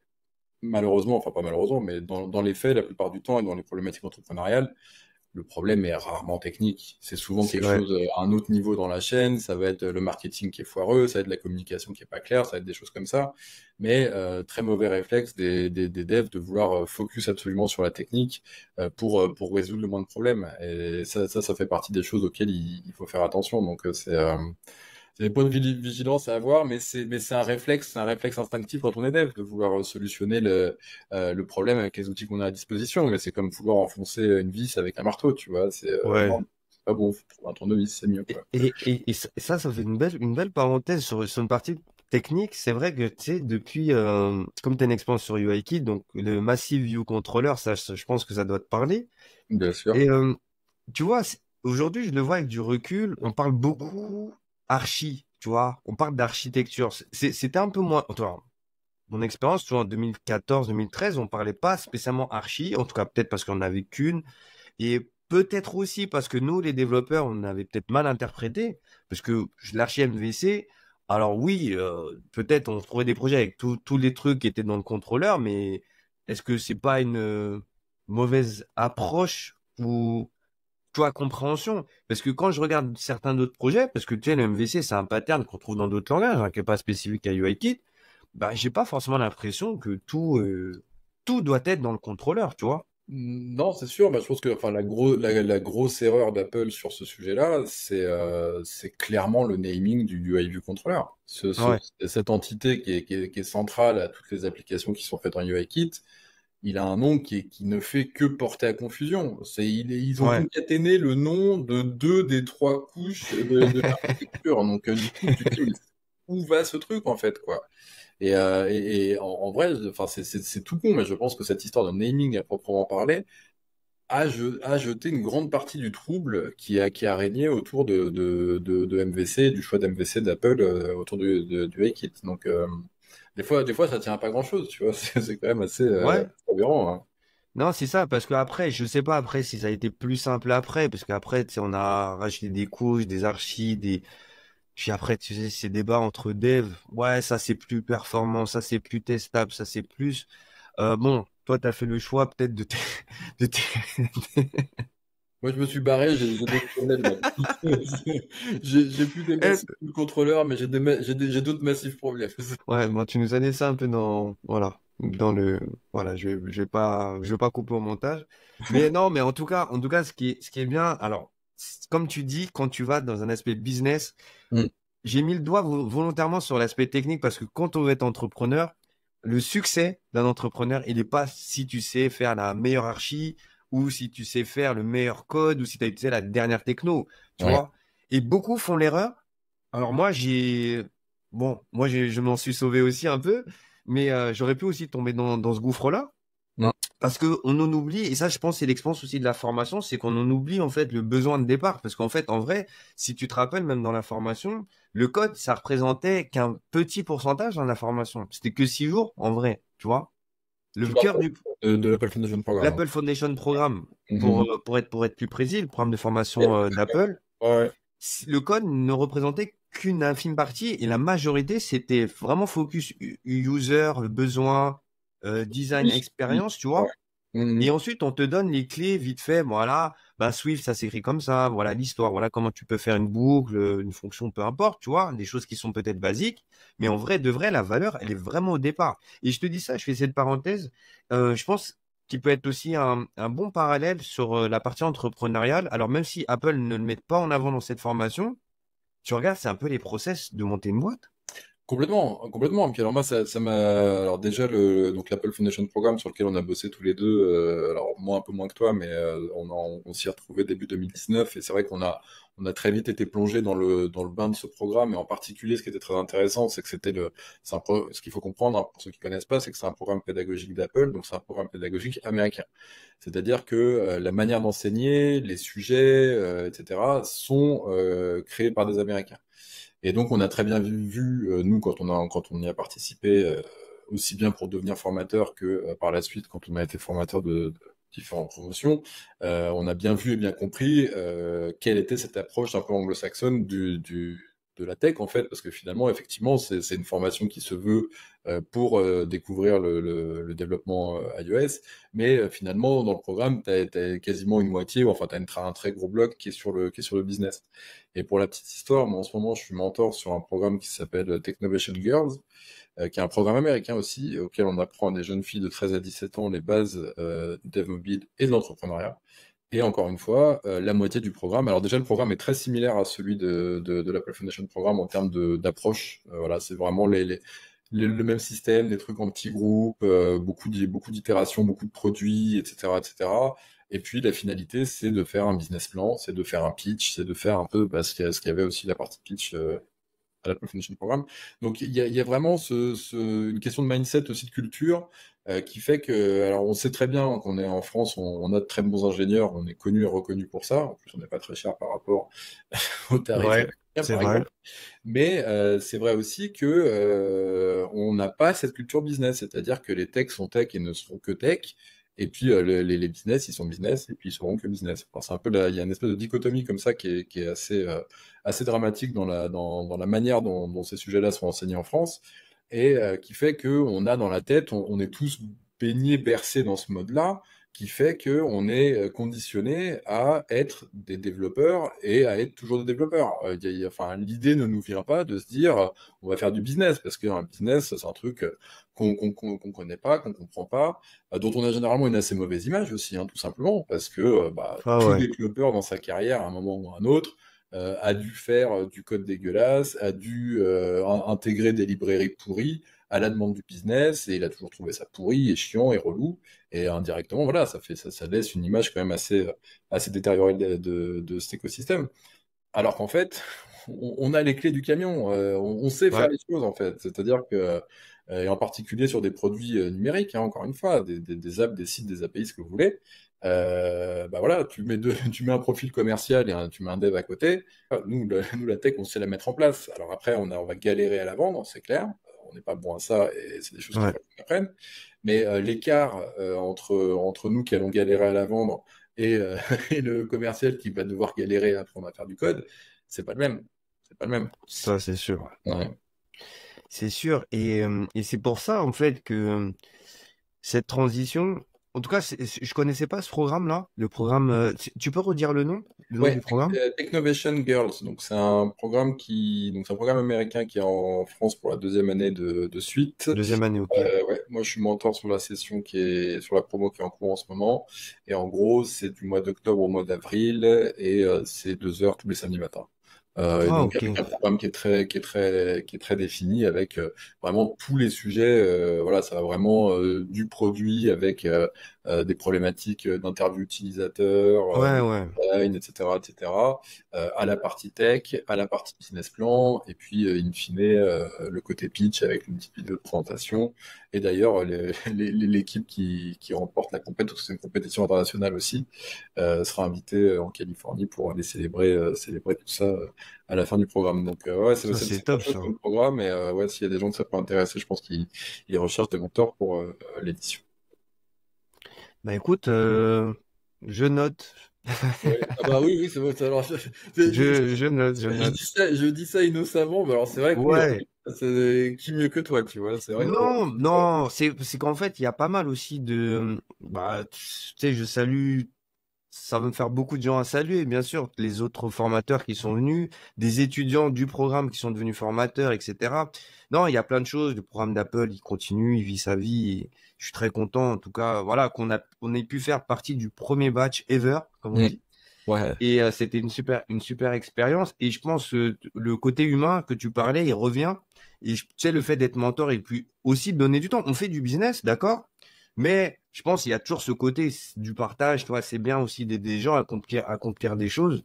malheureusement, enfin pas malheureusement, mais dans les faits, la plupart du temps et dans les problématiques entrepreneuriales, le problème est rarement technique. C'est souvent C'est quelque vrai. chose à un autre niveau dans la chaîne. Ça va être le marketing qui est foireux, ça va être la communication qui est pas claire, ça va être des choses comme ça. Mais très mauvais réflexe des devs de vouloir focus absolument sur la technique pour résoudre le moins de problèmes. Et ça fait partie des choses auxquelles il faut faire attention. Donc c'est des points de vigilance à avoir, mais c'est un réflexe instinctif quand on est dev de vouloir solutionner le problème avec les outils qu'on a à disposition. Mais c'est comme vouloir enfoncer une vis avec un marteau, tu vois. Ouais. Non, c'est pas bon. Faut trouver un tournevis, c'est mieux, quoi. Ça fait une belle parenthèse sur une partie technique. C'est vrai que, tu sais, depuis, comme tu as une expérience sur UIKit, donc le Massive View Controller, je pense que ça doit te parler. Bien sûr. Et tu vois, aujourd'hui, je le vois avec du recul, on parle beaucoup archi, tu vois, on parle d'architecture. C'était un peu moins, enfin, mon expérience, tu vois, en 2014-2013, on parlait pas spécialement archi, en tout cas peut-être parce qu'on n'avait qu'une, et peut-être aussi parce que nous, les développeurs, on avait peut-être mal interprété, parce que l'archi MVC, alors oui, peut-être on trouvait des projets avec tous les trucs qui étaient dans le contrôleur, mais est-ce que c'est pas une mauvaise approche ou tu vois, compréhension? Parce que quand je regarde certains d'autres projets, parce que tu sais, le MVC, c'est un pattern qu'on trouve dans d'autres langages, hein, qui n'est pas spécifique à UIKit, bah, j'ai pas forcément l'impression que tout doit être dans le contrôleur, tu vois. Non, c'est sûr. Bah, je pense que enfin, la grosse erreur d'Apple sur ce sujet-là, c'est clairement le naming du UI View Controller. Ouais, Cette entité qui est centrale à toutes les applications qui sont faites en UIKit, il a un nom qui ne fait que porter à confusion. Ils ont ouais. concaténé le nom de deux des trois couches de l'architecture. Donc, du coup, tu te dis, mais où va ce truc, en fait, quoi? En vrai, enfin, c'est tout con, mais je pense que cette histoire de naming à proprement parler a jeté une grande partie du trouble qui a régné autour de MVC, du choix d'MVC d'Apple autour du HeyKit. Donc, des fois, ça tient à pas grand-chose, tu vois. C'est quand même assez Ouais. aberrant, hein. Non, c'est ça, parce que après, je sais pas après si ça a été plus simple après, parce qu'après, tu sais, on a rajouté des couches, des archis, puis après, tu sais, ces débats entre devs, ouais, ça c'est plus performant, ça c'est plus testable, ça c'est plus. Bon, toi, t'as fait le choix peut-être de Moi, je me suis barré, j'ai d'autres problèmes, là. J'ai plus des Eh, massifs de contrôleurs, mais j'ai d'autres massifs problèmes. ouais, bon, tu nous as laissé un peu voilà, dans le, voilà, je vais pas couper au montage. Mais non, mais en tout cas, ce qui est bien, alors, comme tu dis, quand tu vas dans un aspect business, Mm. j'ai mis le doigt volontairement sur l'aspect technique parce que quand on veut être entrepreneur, le succès d'un entrepreneur, il n'est pas si tu sais faire la meilleure archi ou si tu sais faire le meilleur code ou si tu as utilisé la dernière techno, tu Ouais. vois. Et beaucoup font l'erreur. Alors moi, je m'en suis sauvé aussi un peu, mais j'aurais pu aussi tomber dans ce gouffre-là. Mm. Parce que on en oublie, et ça je pense c'est l'expérience aussi de la formation, c'est qu'on en oublie en fait le besoin de départ. Parce qu'en fait, en vrai, si tu te rappelles même dans la formation, le code, ça représentait qu'un petit pourcentage dans la formation. C'était que 6 jours en vrai, tu vois. Le Tu parles cœur du de l'Apple Foundation Programme, hein. l'Apple Foundation Programme, Mhm. pour être plus précis, le programme de Ouais. formation d'Apple, Ouais. le code ne représentait qu'une infime partie et la majorité c'était vraiment focus user, besoin, design, Oui. Oui. expérience, tu Ouais. vois. Mhm. Et ensuite, on te donne les clés vite fait. Voilà, bah Swift, ça s'écrit comme ça. Voilà l'histoire. Voilà comment tu peux faire une boucle, une fonction, peu importe, tu vois, des choses qui sont peut-être basiques. Mais en vrai, de vrai, la valeur, elle est vraiment au départ. Et je te dis ça, je fais cette parenthèse. Je pense qu'il peut être aussi un bon parallèle sur la partie entrepreneuriale. Alors même si Apple ne le met pas en avant dans cette formation, tu regardes, c'est un peu les process de monter une boîte. Complètement, complètement. Puis alors moi, ça m'a, alors déjà donc l'Apple Foundation Programme sur lequel on a bossé tous les deux. Alors moi un peu moins que toi, mais on s'y est retrouvé début 2019 et c'est vrai on a très vite été plongé dans le bain de ce programme. Et en particulier, ce qui était très intéressant, c'est que ce qu'il faut comprendre, hein, pour ceux qui connaissent pas, c'est que c'est un programme pédagogique d'Apple, donc c'est un programme pédagogique américain. C'est-à-dire que la manière d'enseigner, les sujets, etc., sont créés par des Américains. Et donc, on a très bien vu, nous, quand on y a participé, aussi bien pour devenir formateur que par la suite, quand on a été formateur de différentes promotions, on a bien vu et bien compris quelle était cette approche un peu anglo-saxonne de la tech, en fait, parce que finalement, effectivement, c'est une formation qui se veut pour découvrir le développement iOS, mais finalement, dans le programme, tu as quasiment une moitié, ou enfin, tu as un très gros bloc qui est sur le business. Et pour la petite histoire, moi en ce moment, je suis mentor sur un programme qui s'appelle Technovation Girls, qui est un programme américain aussi, auquel on apprend à des jeunes filles de 13 à 17 ans les bases du dev mobile et de l'entrepreneuriat. Et encore une fois, la moitié du programme. Alors déjà, le programme est très similaire à celui de l'Apple Foundation Programme en termes d'approche. Voilà, c'est vraiment le même système, des trucs en petits groupes, beaucoup d'itérations, beaucoup de produits, etc., etc. Et puis la finalité, c'est de faire un business plan, c'est de faire un pitch, c'est de faire un peu ce qu'il y avait aussi la partie pitch à l'Apple Foundation Programme. Donc il y a vraiment une question de mindset aussi de culture qui fait que, alors on sait très bien qu'on est en France, on a de très bons ingénieurs, on est connu et reconnu pour ça. En plus, on n'est pas très cher par rapport aux tarifs Ouais, américains, c'est par vrai. exemple. Mais c'est vrai aussi que on n'a pas cette culture business, c'est-à-dire que les techs sont tech et ne seront que tech. Et puis les business, ils sont business et puis ils seront que business. Enfin, c'est un peu il y a une espèce de dichotomie comme ça qui est assez dramatique dans la manière dont ces sujets-là sont enseignés en France et qui fait que on a dans la tête, on est tous baignés, bercés dans ce mode-là, qui fait que on est conditionné à être des développeurs et à être toujours des développeurs. Enfin, l'idée ne nous vient pas de se dire on va faire du business parce qu'un business c'est un truc qu'on connaît pas, qu'on comprend pas, dont on a généralement une assez mauvaise image aussi, hein, tout simplement parce que Ah tout ouais. développeur dans sa carrière à un moment ou à un autre a dû faire du code dégueulasse, a dû intégrer des librairies pourries à la demande du business, et il a toujours trouvé ça pourri et chiant et relou, et indirectement, voilà, ça laisse une image quand même assez détériorée de cet écosystème. Alors qu'en fait, on a les clés du camion, on sait faire Ouais. les choses en fait, c'est-à-dire que, et en particulier sur des produits numériques, hein, encore une fois, des apps, des sites, des API, ce que vous voulez, bah voilà, tu mets un profil commercial et tu mets un dev à côté. Nous, la tech, on sait la mettre en place. Alors après, on va galérer à la vendre, c'est clair. On n'est pas bon à ça et c'est des choses qu'il Ouais. faut qu'on apprenne. Mais l'écart entre nous qui allons galérer à la vendre et, et le commercial qui va devoir galérer à apprendre à faire du code, c'est pas le même. C'est pas le même. Ça, c'est sûr. Ouais. C'est sûr. Et c'est pour ça, en fait, que cette transition, en tout cas, je connaissais pas ce programme-là. Le programme, tu peux redire le nom Ouais, du programme? Technovation Girls. Donc donc c'est un programme américain qui est en France pour la deuxième année de suite. Deuxième année, ok. Ouais, moi je suis mentor sur la session sur la promo qui est en cours en ce moment. Et en gros, c'est du mois d'octobre au mois d'avril et c'est 2 heures tous les samedis matins. Et Ah, donc ok. avec un programme qui est très défini avec vraiment tous les sujets. Voilà, ça va vraiment du produit avec des problématiques d'interview utilisateur, Ouais, de ouais. design, etc., etc., à la partie tech, à la partie business plan, et puis in fine le côté pitch avec une petite vidéo de présentation. Et d'ailleurs, l'équipe qui remporte la compétition, parce que c'est une compétition internationale aussi, sera invitée en Californie pour aller célébrer tout ça à la fin du programme. Donc ouais, Ça, c'est c'est pas top, chouette ça. comme programme, et ouais, s'il y a des gens que ça peut intéresser, je pense qu'ils recherchent des mentors pour l'édition. Bah, écoute, je note. Ouais. Ah bah oui, oui, c'est vrai. Alors, Je note, je note. je dis ça innocemment, mais alors c'est vrai que oui, Ouais. c'est qui mieux que toi, tu vois. C'est vrai que Non, non, c'est qu'en fait, il y a pas mal aussi bah, tu sais, je salue, ça va me faire beaucoup de gens à saluer, bien sûr, les autres formateurs qui sont venus, des étudiants du programme qui sont devenus formateurs, etc. Non, il y a plein de choses. Le programme d'Apple, il continue, il vit sa vie. Et je suis très content, en tout cas, voilà, qu'on ait pu faire partie du premier batch ever, comme on Mm. dit. Ouais. Et c'était une super expérience. Et je pense le côté humain que tu parlais, il revient. Et tu sais, le fait d'être mentor et puis aussi de donner du temps. On fait du business, d'accord? Mais je pense qu'il y a toujours ce côté du partage. Tu vois, c'est bien aussi d'aider des gens à accomplir des choses.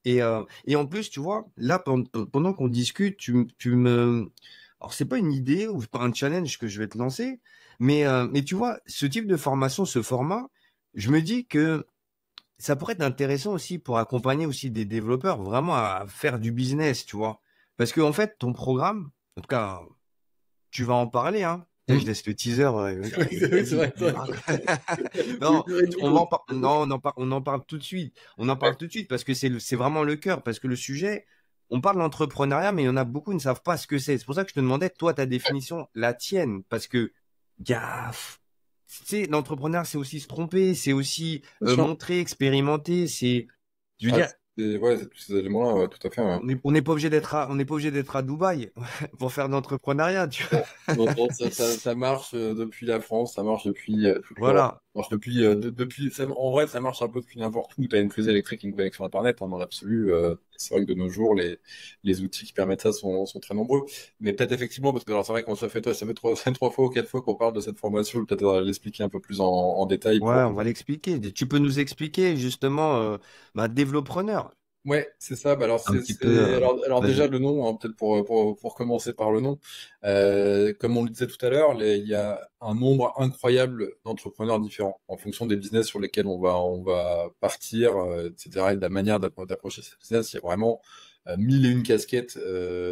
Et en plus, tu vois, là, pendant qu'on discute, tu me... Alors, c'est pas une idée ou pas un challenge que je vais te lancer, mais tu vois, ce type de formation, ce format, je me dis que ça pourrait être intéressant aussi pour accompagner aussi des développeurs vraiment à faire du business, tu vois. Parce que en fait, ton programme, en tout cas, tu vas en parler, hein. Je Mm. laisse le teaser. Oui, c'est vrai, c'est vrai. Non, Du on va coup. en non, on en parle tout de suite. On en Ouais. parle tout de suite parce que c'est vraiment le cœur. Parce que le sujet, on parle d'entrepreneuriat, mais il y en a beaucoup qui ne savent pas ce que c'est. C'est pour ça que je te demandais, toi, ta définition, la tienne. Parce que, gaffe, tu sais, l'entrepreneur, c'est aussi se tromper, c'est aussi Bien sûr. montrer, expérimenter. Je veux Ah, dire, tous ces éléments-là, ouais, tout à fait. Ouais. On n'est pas obligé on n'est pas obligé d'être à Dubaï pour faire de l'entrepreneuriat, tu vois. Non, non, non, ça marche depuis la France, ça marche depuis toute l'Europe. Voilà. Ça marche en vrai, ça marche un peu depuis n'importe où. Tu as une prise électrique, une connexion Internet, hein, dans l'absolu. C'est vrai que de nos jours, les outils qui permettent ça sont très nombreux. Mais peut-être effectivement, parce que alors, c'est vrai qu'on ça fait trois fois ou quatre fois qu'on parle de cette formation, peut-être l'expliquer un peu plus en détail Ouais, pour. on va l'expliquer. Tu peux nous expliquer justement, développreneur, Ouais, c'est ça. Bah alors, un petit peu. alors déjà Vas-y. le nom, hein, peut-être pour commencer par le nom. Comme on le disait tout à l'heure, il y a un nombre incroyable d'entrepreneurs différents en fonction des business sur lesquels on va partir, etc. Et de la manière d'approcher ces business. Il y a vraiment mille et une casquettes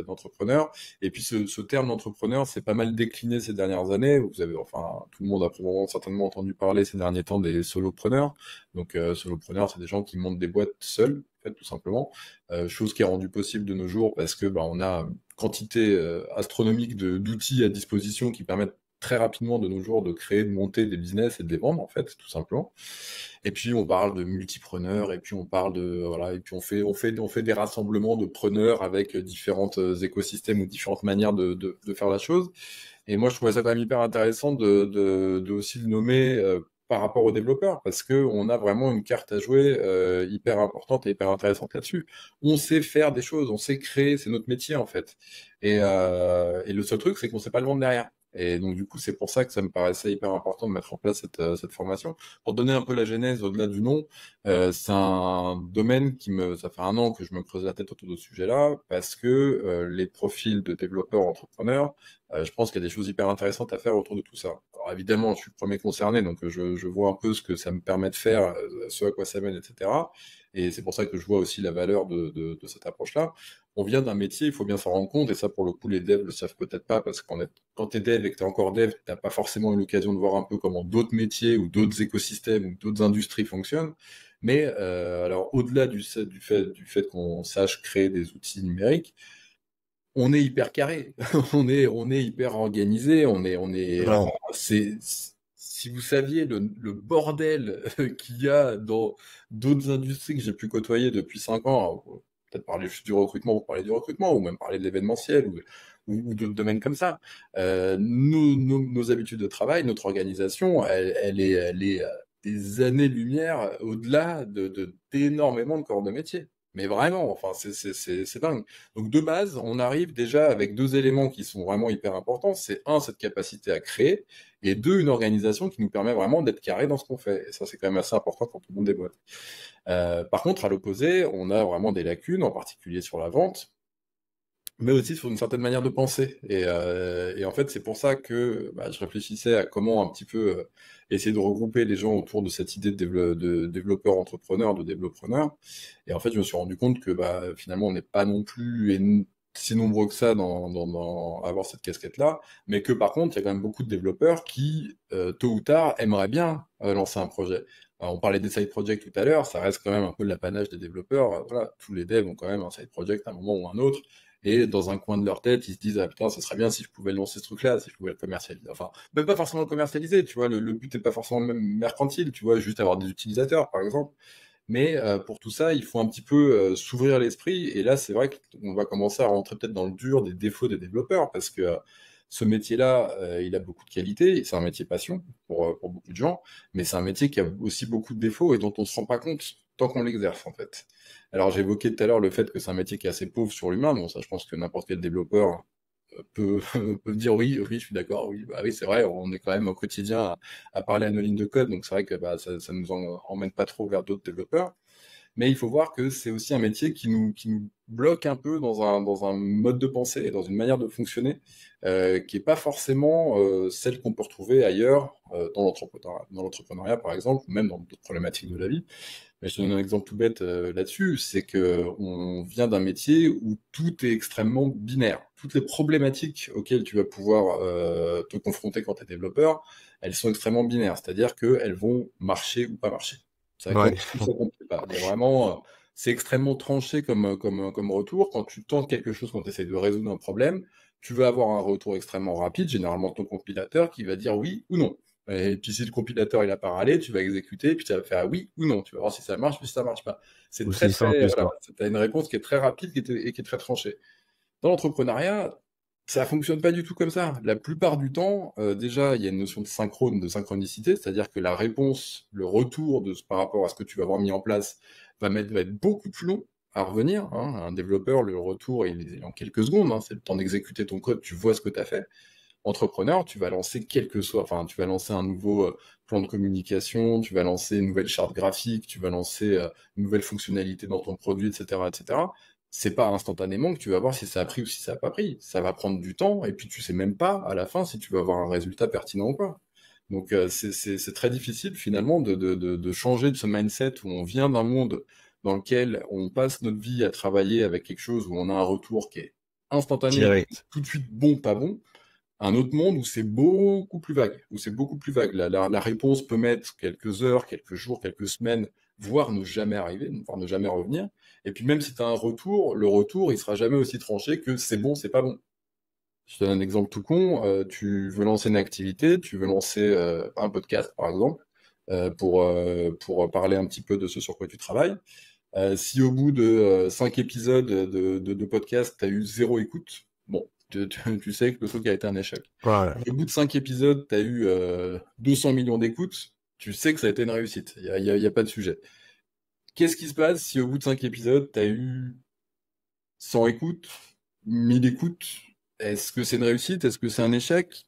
d'entrepreneurs. Et puis ce terme d'entrepreneur, c'est pas mal décliné ces dernières années. Vous avez, enfin, tout le monde a probablement certainement entendu parler ces derniers temps des solopreneurs. Donc, solopreneurs, c'est des gens qui montent des boîtes seuls, en fait, tout simplement. Chose qui est rendue possible de nos jours parce que bah, on a une quantité astronomique d'outils à disposition qui permettent très rapidement de nos jours de créer, de monter des business et de les vendre, en fait, tout simplement. Et puis on parle de multipreneurs, et puis on parle de voilà, et puis on fait des rassemblements de preneurs avec différentes écosystèmes ou différentes manières de faire la chose. Et moi, je trouvais ça quand même hyper intéressant de aussi le nommer par rapport aux développeurs, parce que on a vraiment une carte à jouer hyper importante et hyper intéressante là-dessus. On sait faire des choses, on sait créer, c'est notre métier en fait. Et le seul truc, c'est qu'on sait pas le vendre derrière. Et donc du coup, c'est pour ça que ça me paraissait hyper important de mettre en place cette formation. Pour donner un peu la genèse au-delà du nom, c'est un domaine ça fait un an que je me creuse la tête autour de ce sujet-là, parce que les profils de développeurs entrepreneurs, je pense qu'il y a des choses hyper intéressantes à faire autour de tout ça. Alors évidemment, je suis le premier concerné, donc je vois un peu ce que ça me permet de faire, ce à quoi ça mène, etc. Et c'est pour ça que je vois aussi la valeur de cette approche-là. On vient d'un métier, il faut bien s'en rendre compte, et ça pour le coup les devs le savent peut-être pas, parce que quand t'es dev et que t'es encore dev, t'as pas forcément eu l'occasion de voir un peu comment d'autres métiers ou d'autres écosystèmes ou d'autres industries fonctionnent. Mais alors au-delà du fait qu'on sache créer des outils numériques, on est hyper carré, on est hyper organisé, Non. si vous saviez le bordel qu'il y a dans d'autres industries que j'ai pu côtoyer depuis 5 ans, peut-être parler juste du recrutement pour parler du recrutement, ou même parler de l'événementiel, ou de domaines comme ça. Nos habitudes de travail, notre organisation, elle est des années-lumière au-delà d'énormément de corps de métier. Mais vraiment, enfin, c'est dingue. Donc de base, on arrive déjà avec deux éléments qui sont vraiment hyper importants. C'est un, cette capacité à créer, et deux, une organisation qui nous permet vraiment d'être carré dans ce qu'on fait. Et ça, c'est quand même assez important pour tout le monde des boîtes. Par contre, à l'opposé, on a vraiment des lacunes, en particulier sur la vente, mais aussi sur une certaine manière de penser. Et en fait, c'est pour ça que bah, je réfléchissais à comment un petit peu essayer de regrouper les gens autour de cette idée de développeur entrepreneur, de développreneur. Et en fait, je me suis rendu compte que bah, finalement, on n'est pas non plus si nombreux que ça dans avoir cette casquette-là, mais que par contre, il y a quand même beaucoup de développeurs qui, tôt ou tard, aimeraient bien lancer un projet. Alors, on parlait des side projects tout à l'heure, ça reste quand même un peu l'apanage des développeurs. Voilà, tous les devs ont quand même un side project à un moment ou à un autre. Et dans un coin de leur tête, ils se disent, ah putain, ça serait bien si je pouvais lancer ce truc-là, si je pouvais le commercialiser. Enfin, même pas forcément le commercialiser, tu vois, le but n'est pas forcément même mercantile, tu vois, juste avoir des utilisateurs, par exemple. Mais pour tout ça, il faut un petit peu s'ouvrir l'esprit. Et là, c'est vrai qu'on va commencer à rentrer peut-être dans le dur des défauts des développeurs, parce que ce métier-là, il a beaucoup de qualités. C'est un métier passion pour beaucoup de gens, mais c'est un métier qui a aussi beaucoup de défauts et dont on se rend pas compte tant qu'on l'exerce, en fait. Alors, j'ai évoqué tout à l'heure le fait que c'est un métier qui est assez pauvre sur l'humain. Bon, ça, je pense que n'importe quel développeur peut, peut dire oui, oui, je suis d'accord, oui, bah oui, c'est vrai, on est quand même au quotidien à parler à nos lignes de code, donc c'est vrai que bah, ça nous emmène pas trop vers d'autres développeurs. Mais il faut voir que c'est aussi un métier qui nous bloque un peu dans un mode de pensée et dans une manière de fonctionner qui est pas forcément celle qu'on peut retrouver ailleurs dans l'entrepreneuriat, par exemple, ou même dans d'autres problématiques de la vie. Mais je te donne un exemple tout bête là-dessus, c'est que on vient d'un métier où tout est extrêmement binaire. Toutes les problématiques auxquelles tu vas pouvoir te confronter quand tu es développeur, elles sont extrêmement binaires, c'est-à-dire qu'elles vont marcher ou pas marcher. Ça Ouais. compte ou ça compte pas. Il y a vraiment, c'est extrêmement tranché comme retour. Quand tu tentes quelque chose, quand tu essaies de résoudre un problème, tu vas avoir un retour extrêmement rapide, généralement de ton compilateur, qui va dire oui ou non. Et puis si le compilateur il a pas râlé, tu vas exécuter, puis tu vas faire oui ou non. Tu vas voir si ça marche, puis si ça marche pas. C'est très Aussi simple très que voilà, ça. tu as une réponse qui est très rapide et qui est très tranchée. Dans l'entrepreneuriat, ça fonctionne pas du tout comme ça. La plupart du temps, déjà, il y a une notion de synchrone, de synchronicité, c'est-à-dire que la réponse, le retour par rapport à ce que tu vas avoir mis en place va être beaucoup plus long à revenir, hein. Un développeur, le retour, il est en quelques secondes, hein. C'est le temps d'exécuter ton code, tu vois ce que tu as fait. Entrepreneur, tu vas lancer tu vas lancer un nouveau plan de communication, tu vas lancer une nouvelle charte graphique, tu vas lancer une nouvelle fonctionnalité dans ton produit, etc., etc. C'est pas instantanément que tu vas voir si ça a pris ou si ça a pas pris. Ça va prendre du temps, et puis tu sais même pas à la fin si tu vas avoir un résultat pertinent ou pas. Donc c'est très difficile finalement de changer de ce mindset où on vient d'un monde dans lequel on passe notre vie à travailler avec quelque chose où on a un retour qui est instantané, Direct. tout de suite bon, pas bon, un autre monde où c'est beaucoup plus vague, où c'est beaucoup plus vague. La réponse peut mettre quelques heures, quelques jours, quelques semaines, voire ne jamais arriver, voire ne jamais revenir. Et puis même si tu as un retour, le retour, il sera jamais aussi tranché que c'est bon, c'est pas bon. Je te donne un exemple tout con, tu veux lancer une activité, tu veux lancer un podcast par exemple, pour parler un petit peu de ce sur quoi tu travailles. Si au bout de 5 épisodes de podcast, tu as eu 0 écoute, bon, tu sais que le truc a été un échec. Ouais. Au bout de 5 épisodes, tu as eu 200 millions d'écoutes, tu sais que ça a été une réussite, y a pas de sujet. Qu'est-ce qui se passe si au bout de 5 épisodes, tu as eu 100 écoutes, 1000 écoutes? Est-ce que c'est une réussite? Est-ce que c'est un échec?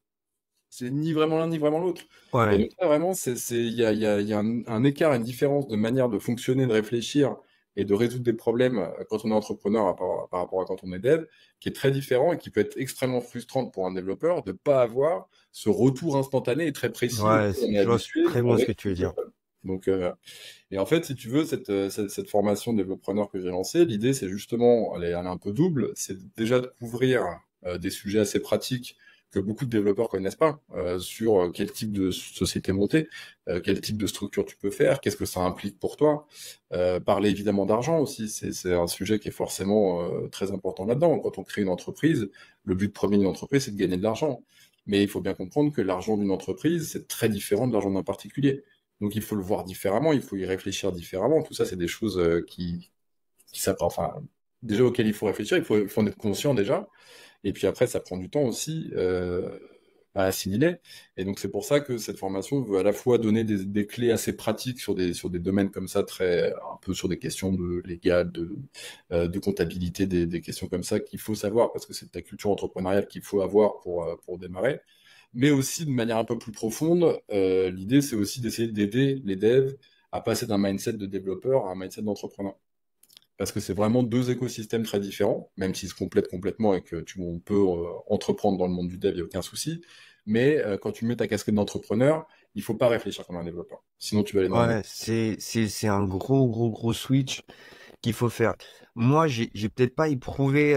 C'est ni vraiment l'un ni vraiment l'autre. Et Ouais. donc là, vraiment, il y a un écart, une différence de manière de fonctionner, de réfléchir et de résoudre des problèmes quand on est entrepreneur par rapport à quand on est dev, qui est très différent et qui peut être extrêmement frustrant pour un développeur de ne pas avoir ce retour instantané et très précis Ouais, auquel on est je vois habitué très bien ce avec que tu veux dire. donc, et en fait, si tu veux, cette formation de développeur que j'ai lancée, l'idée, c'est justement, elle est un peu double, c'est déjà de couvrir des sujets assez pratiques que beaucoup de développeurs connaissent pas, sur quel type de société monter, quel type de structure tu peux faire, qu'est-ce que ça implique pour toi. Parler évidemment d'argent aussi, c'est un sujet qui est forcément très important là-dedans. Quand on crée une entreprise, le but premier d'une entreprise, c'est de gagner de l'argent. Mais il faut bien comprendre que l'argent d'une entreprise, c'est très différent de l'argent d'un particulier. Donc il faut le voir différemment, il faut y réfléchir différemment. Tout ça, c'est des choses qui enfin, déjà auxquelles il faut réfléchir, il faut en être conscient déjà. Et puis après, ça prend du temps aussi à assimiler. Et donc c'est pour ça que cette formation veut à la fois donner des clés assez pratiques sur des domaines comme ça, un peu sur des questions de légal, de comptabilité, des questions comme ça qu'il faut savoir parce que c'est ta culture entrepreneuriale qu'il faut avoir pour démarrer. Mais aussi de manière un peu plus profonde, l'idée c'est aussi d'essayer d'aider les devs à passer d'un mindset de développeur à un mindset d'entrepreneur. Parce que c'est vraiment deux écosystèmes très différents, même s'ils se complètent complètement et que on peut entreprendre dans le monde du dev, il n'y a aucun souci. Mais quand tu mets ta casquette d'entrepreneur, il faut pas réfléchir comme un développeur. Sinon, tu vas aller dans le... Ouais, c'est un gros switch qu'il faut faire. Moi, j'ai peut-être pas éprouvé,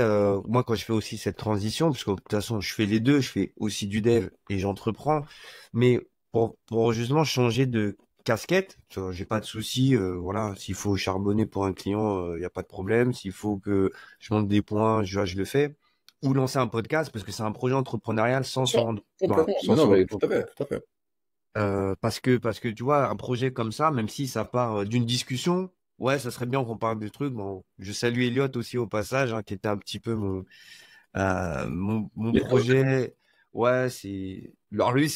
moi, quand je fais aussi cette transition, parce que de toute façon, je fais les deux, je fais aussi du dev et j'entreprends, mais pour justement changer de casquette, tu vois, j'ai pas de souci, voilà, s'il faut charbonner pour un client, il y a pas de problème, s'il faut que je monte des points, je le fais, ou lancer un podcast, parce que c'est un projet entrepreneurial sans Bien sûr, s'en rendre, voilà, complètement. Mais sans non, s'en mais rendre tout compte. à fait, tout à fait. Parce que tu vois, un projet comme ça, même si ça part d'une discussion, ouais, ça serait bien qu'on parle de trucs. Bon, je salue Elliot aussi au passage, hein, qui était un petit peu mon Les coachs, projet. Ouais, alors lui,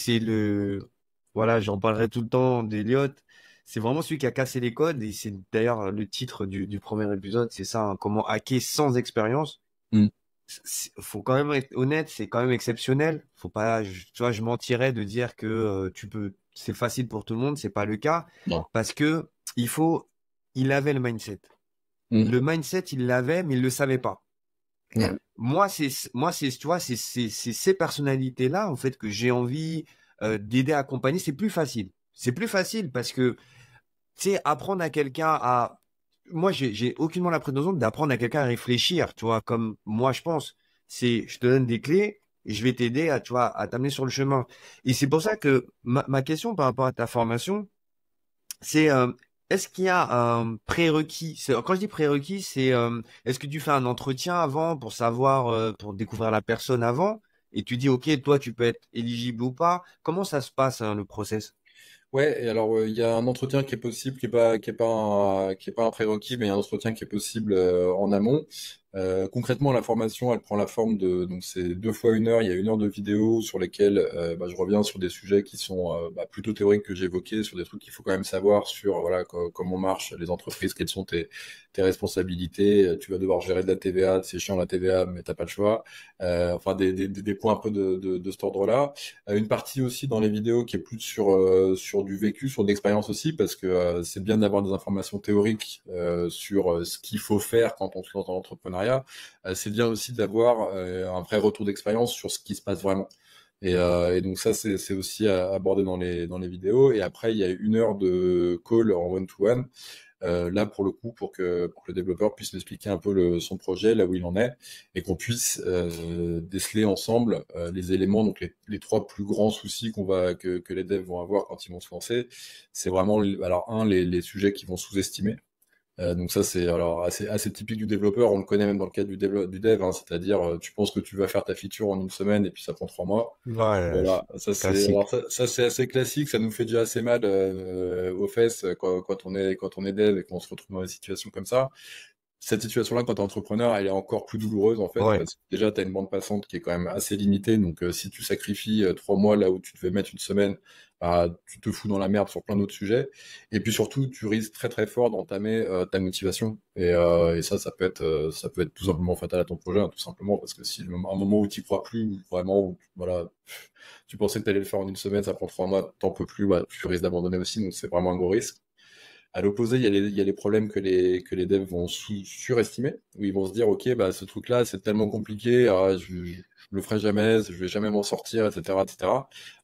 voilà, j'en parlerai tout le temps d'Elliot. C'est vraiment celui qui a cassé les codes et c'est d'ailleurs le titre du premier épisode, c'est ça, hein, comment hacker sans expérience. hmm, Faut quand même être honnête, c'est quand même exceptionnel. Faut pas, tu vois, je mentirais de dire que c'est facile pour tout le monde, c'est pas le cas, non. parce que il faut, il avait le mindset. Hmm, Le mindset, il l'avait, mais il le savait pas. ouais. Moi, tu vois, c'est ces personnalités-là, en fait, que j'ai envie d'aider à accompagner. C'est plus facile. C'est plus facile parce que, tu sais, apprendre à quelqu'un à moi, j'ai aucunement la prétention d'apprendre à quelqu'un à réfléchir, tu vois, comme moi je pense. Je te donne des clés et je vais t'aider à, tu vois, à t'amener sur le chemin. Et c'est pour ça que ma question par rapport à ta formation, c'est est-ce qu'il y a un prérequis? Quand je dis prérequis, c'est est-ce que tu fais un entretien avant pour savoir, pour découvrir la personne avant? et tu dis, OK, toi, tu peux être éligible ou pas. Comment ça se passe, hein, le process? Ouais, et alors il y a un entretien qui est possible, qui est pas un prérequis, mais il y a un entretien qui est possible en amont. Concrètement, la formation, elle prend la forme de, donc c'est 2 fois 1 heure. Il y a 1 heure de vidéo sur lesquelles je reviens sur des sujets qui sont plutôt théoriques que j'évoquais, sur des trucs qu'il faut quand même savoir sur voilà comment marchent les entreprises, quelles sont tes responsabilités. Tu vas devoir gérer de la TVA, c'est chiant la TVA, mais t'as pas le choix. Enfin des points un peu de cet ordre-là. Une partie aussi dans les vidéos qui est plus sur du vécu, sur de l'expérience aussi, parce que c'est bien d'avoir des informations théoriques sur ce qu'il faut faire quand on se lance dans l'entrepreneuriat. C'est bien aussi d'avoir un vrai retour d'expérience sur ce qui se passe vraiment. Et donc ça, c'est aussi abordé dans les vidéos. Et après, il y a 1 heure de call en one-to-one. Là, pour le coup, pour que le développeur puisse m'expliquer un peu son projet, là où il en est, et qu'on puisse déceler ensemble les éléments, donc les 3 plus grands soucis que les devs vont avoir quand ils vont se lancer. C'est vraiment, alors les sujets qu'ils vont sous-estimer. Donc ça c'est alors assez typique du développeur, on le connaît même dans le cadre du dev, hein, c'est-à-dire tu penses que tu vas faire ta feature en 1 semaine et puis ça prend 3 mois. Ouais, Voilà, ça c'est classique. alors ça c'est assez classique, ça nous fait déjà assez mal aux fesses quand on est dev et qu'on se retrouve dans des situations comme ça. Cette situation-là, quand tu es entrepreneur, elle est encore plus douloureuse en fait, Ouais. parce que déjà tu as une bande passante qui est quand même assez limitée, donc si tu sacrifies 3 mois là où tu devais mettre 1 semaine, bah, tu te fous dans la merde sur plein d'autres sujets, et puis surtout tu risques très très fort d'entamer ta motivation, et ça peut être tout simplement fatal à ton projet, hein, tout simplement, parce que si à un moment où tu crois plus, ou vraiment, voilà, tu pensais que tu allais le faire en 1 semaine, ça prend 3 mois, t'en peux plus, bah, tu risques d'abandonner aussi, donc c'est vraiment un gros risque. À l'opposé, il y a les problèmes que les devs vont surestimer, où ils vont se dire, OK, bah, ce truc-là, c'est tellement compliqué, je le ferai jamais, je vais jamais m'en sortir, etc., etc.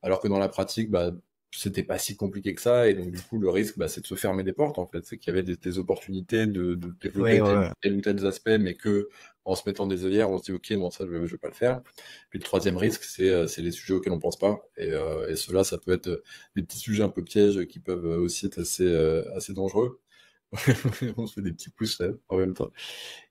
Alors que dans la pratique, bah, c'était pas si compliqué que ça, et donc, du coup, le risque, bah, c'est de se fermer des portes, en fait. C'est qu'il y avait des opportunités de Ouais, développer ouais, ouais. tel ou tel aspect, mais que, en se mettant des œillères, on se dit, OK, non, ça, je vais pas le faire. Puis le troisième risque, c'est les sujets auxquels on pense pas, et cela, ça peut être des petits sujets un peu pièges qui peuvent aussi être assez dangereux. On se fait des petits pouces là, en même temps.